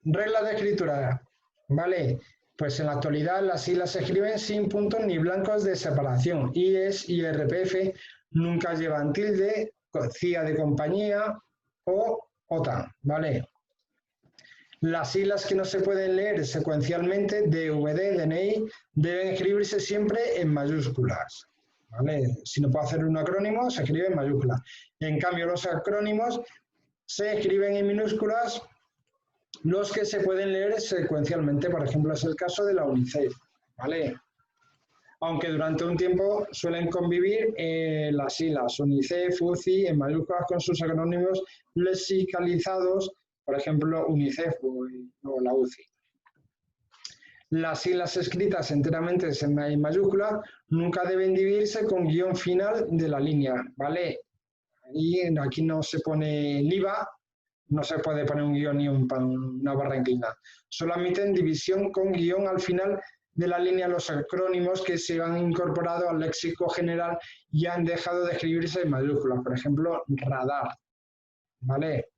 Reglas de escritura, ¿vale? Pues en la actualidad las siglas se escriben sin puntos ni blancos de separación. IES y RPF nunca llevan tilde, CIA de compañía o OTAN, ¿vale? Las siglas que no se pueden leer secuencialmente, DVD, DNI, deben escribirse siempre en mayúsculas, ¿vale? Si no puedo hacer un acrónimo, se escribe en mayúsculas. En cambio, los acrónimos se escriben en minúsculas, los que se pueden leer secuencialmente. Por ejemplo, es el caso de la UNICEF, ¿vale? Aunque durante un tiempo suelen convivir las siglas UNICEF, UCI, en mayúsculas con sus acrónimos lexicalizados, por ejemplo, UNICEF o la UCI. Las siglas escritas enteramente en mayúscula nunca deben dividirse con guión final de la línea, ¿vale? Y aquí no se pone LIVA, no se puede poner un guión ni una barra inclinada. Solo admiten división con guión al final de la línea los acrónimos que se han incorporado al léxico general y han dejado de escribirse en mayúsculas. Por ejemplo, radar, ¿vale?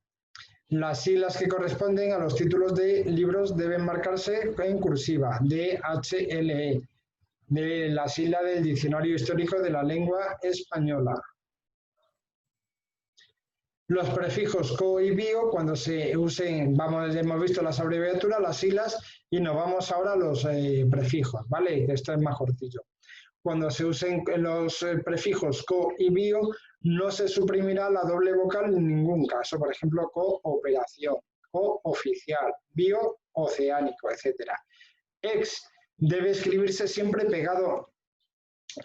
Las siglas que corresponden a los títulos de libros deben marcarse en cursiva, DHLE, de la sigla del Diccionario Histórico de la Lengua Española. Los prefijos co y bio, cuando se usen, hemos visto las abreviaturas, las siglas, y nos vamos ahora a los prefijos, ¿vale? Esto es más cortillo. Cuando se usen los prefijos co y bio, no se suprimirá la doble vocal en ningún caso. Por ejemplo, cooperación, cooficial, bio-oceánico, etc. Ex debe escribirse siempre pegado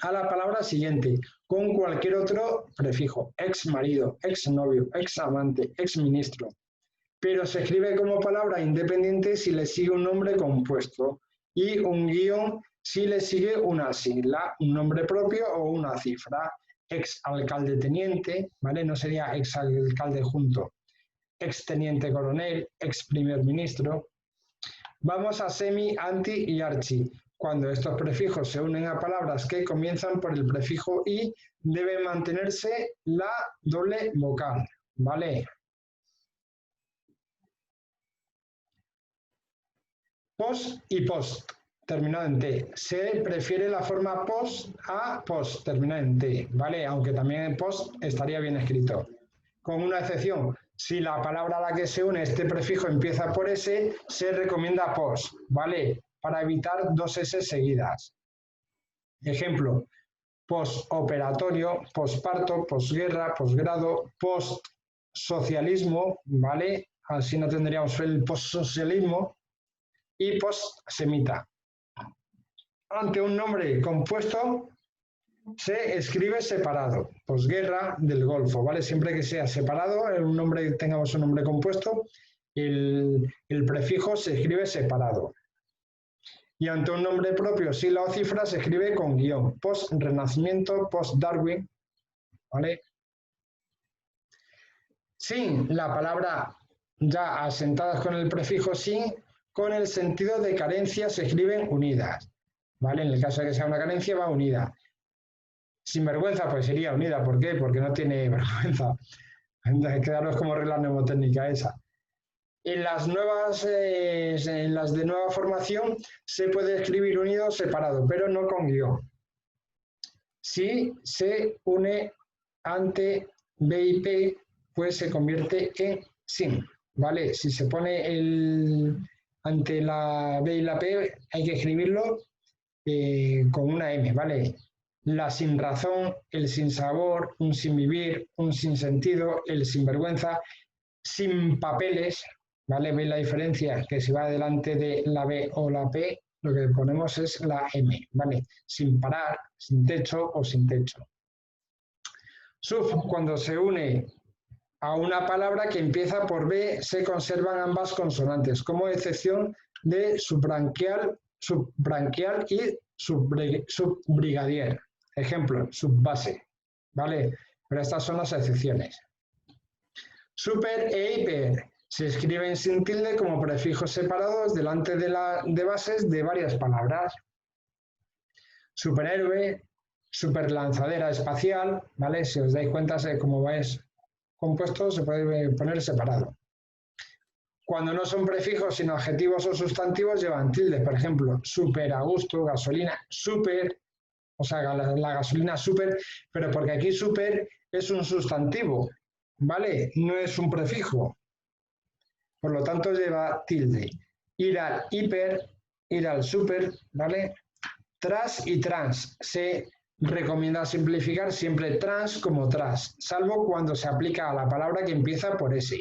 a la palabra siguiente, con cualquier otro prefijo, ex marido, ex novio, ex amante, ex ministro. Pero se escribe como palabra independiente si le sigue un nombre compuesto y un guión si le sigue una sigla, un nombre propio o una cifra. Ex alcalde teniente, ¿vale? No sería ex alcalde junto. Ex teniente coronel, ex primer ministro. Vamos a semi, anti y archi. Cuando estos prefijos se unen a palabras que comienzan por el prefijo i, debe mantenerse la doble vocal, ¿vale? Pos y post, terminado en T. Se prefiere la forma pos a post, terminado en T, ¿vale? Aunque también en post estaría bien escrito. Con una excepción, si la palabra a la que se une este prefijo empieza por S, se recomienda pos, ¿vale? Para evitar dos S seguidas. Ejemplo, postoperatorio, posparto, posguerra, posgrado, postsocialismo, ¿vale? Así no tendríamos el postsocialismo, y postsemita. Ante un nombre compuesto se escribe separado, posguerra del Golfo, ¿vale? Siempre que sea separado, tengamos un nombre compuesto, el prefijo se escribe separado. Y ante un nombre propio, sigla o cifra, se escribe con guión, post-renacimiento, post-Darwin, ¿vale? Sin la palabra ya asentadas con el prefijo sin, con el sentido de carencia se escriben unidas, ¿vale? En el caso de que sea una carencia va unida. Sin vergüenza, pues sería unida. ¿Por qué? Porque no tiene vergüenza. Quedaros como regla mnemotécnica esa. En las de nueva formación se puede escribir unido o separado, pero no con guión. Si se une ante B y P, pues se convierte en sin, ¿vale? Si se pone ante la B y la P, hay que escribirlo con una M, ¿vale? La sin razón, el sin sabor, un sin vivir, un sin sentido, el sin vergüenza, sin papeles, ¿vale? ¿Veis la diferencia? Que si va delante de la B o la P, lo que ponemos es la M, ¿vale? Sin parar, sin techo o sin techo. Sub, cuando se une a una palabra que empieza por B, se conservan ambas consonantes, como excepción de subbranquial y subbrigadier. Ejemplo, subbase, ¿vale? Pero estas son las excepciones. Super e hiper se escriben sin tilde como prefijos separados delante de bases de varias palabras. Superhéroe, superlanzadera espacial, ¿vale? Si os dais cuenta, como vais compuesto, se puede poner separado. Cuando no son prefijos, sino adjetivos o sustantivos, llevan tildes. Por ejemplo, super a gusto, gasolina, super, o sea, la gasolina super, pero porque aquí super es un sustantivo, ¿vale? No es un prefijo. Por lo tanto, lleva tilde. Ir al hiper, ir al super, ¿vale? Tras y trans. Se recomienda simplificar siempre trans como tras, salvo cuando se aplica a la palabra que empieza por S,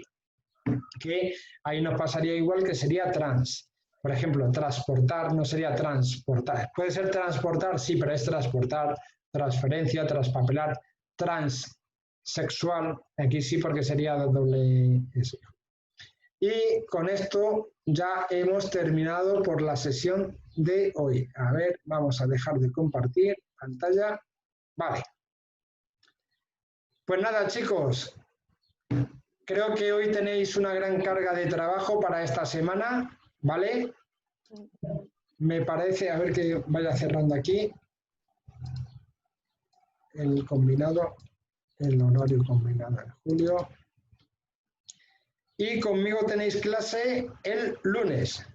que ahí nos pasaría igual, que sería trans. Por ejemplo, transportar no sería transportar. Puede ser transportar, sí, pero es transportar, transferencia, traspapelar, transsexual, aquí sí porque sería doble S. Y con esto ya hemos terminado por la sesión de hoy. A ver, vamos a dejar de compartir pantalla. Vale. Pues nada, chicos. Creo que hoy tenéis una gran carga de trabajo para esta semana, ¿vale? Me parece, a ver que vaya cerrando aquí el combinado, el horario combinado de julio. Y conmigo tenéis clase el lunes.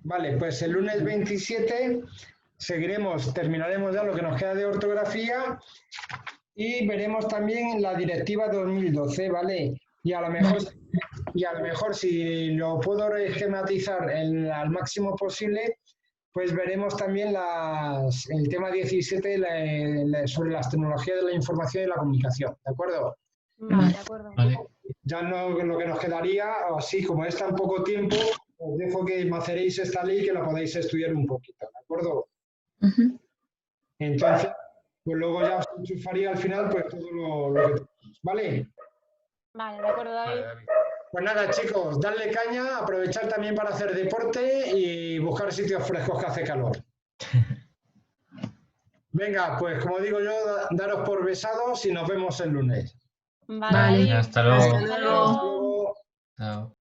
Vale, pues el lunes 27 terminaremos ya lo que nos queda de ortografía y veremos también la directiva 2012, ¿vale? Y a lo mejor si lo puedo esquematizar al máximo posible, pues veremos también el tema 17 sobre las tecnologías de la información y la comunicación, ¿de acuerdo? Vale, de acuerdo. Vale. Ya no, lo que nos quedaría, así como es tan poco tiempo, os dejo que maceréis esta ley y que la podáis estudiar un poquito, ¿de acuerdo? Entonces, pues luego ya os enchufaría al final pues todo lo que tenemos, ¿vale? Vale, de acuerdo, David. Pues nada, chicos, darle caña, aprovechar también para hacer deporte y buscar sitios frescos que hace calor. Venga, pues como digo yo, daros por besados y nos vemos el lunes. Vale. Hasta luego. Hasta luego. Chao.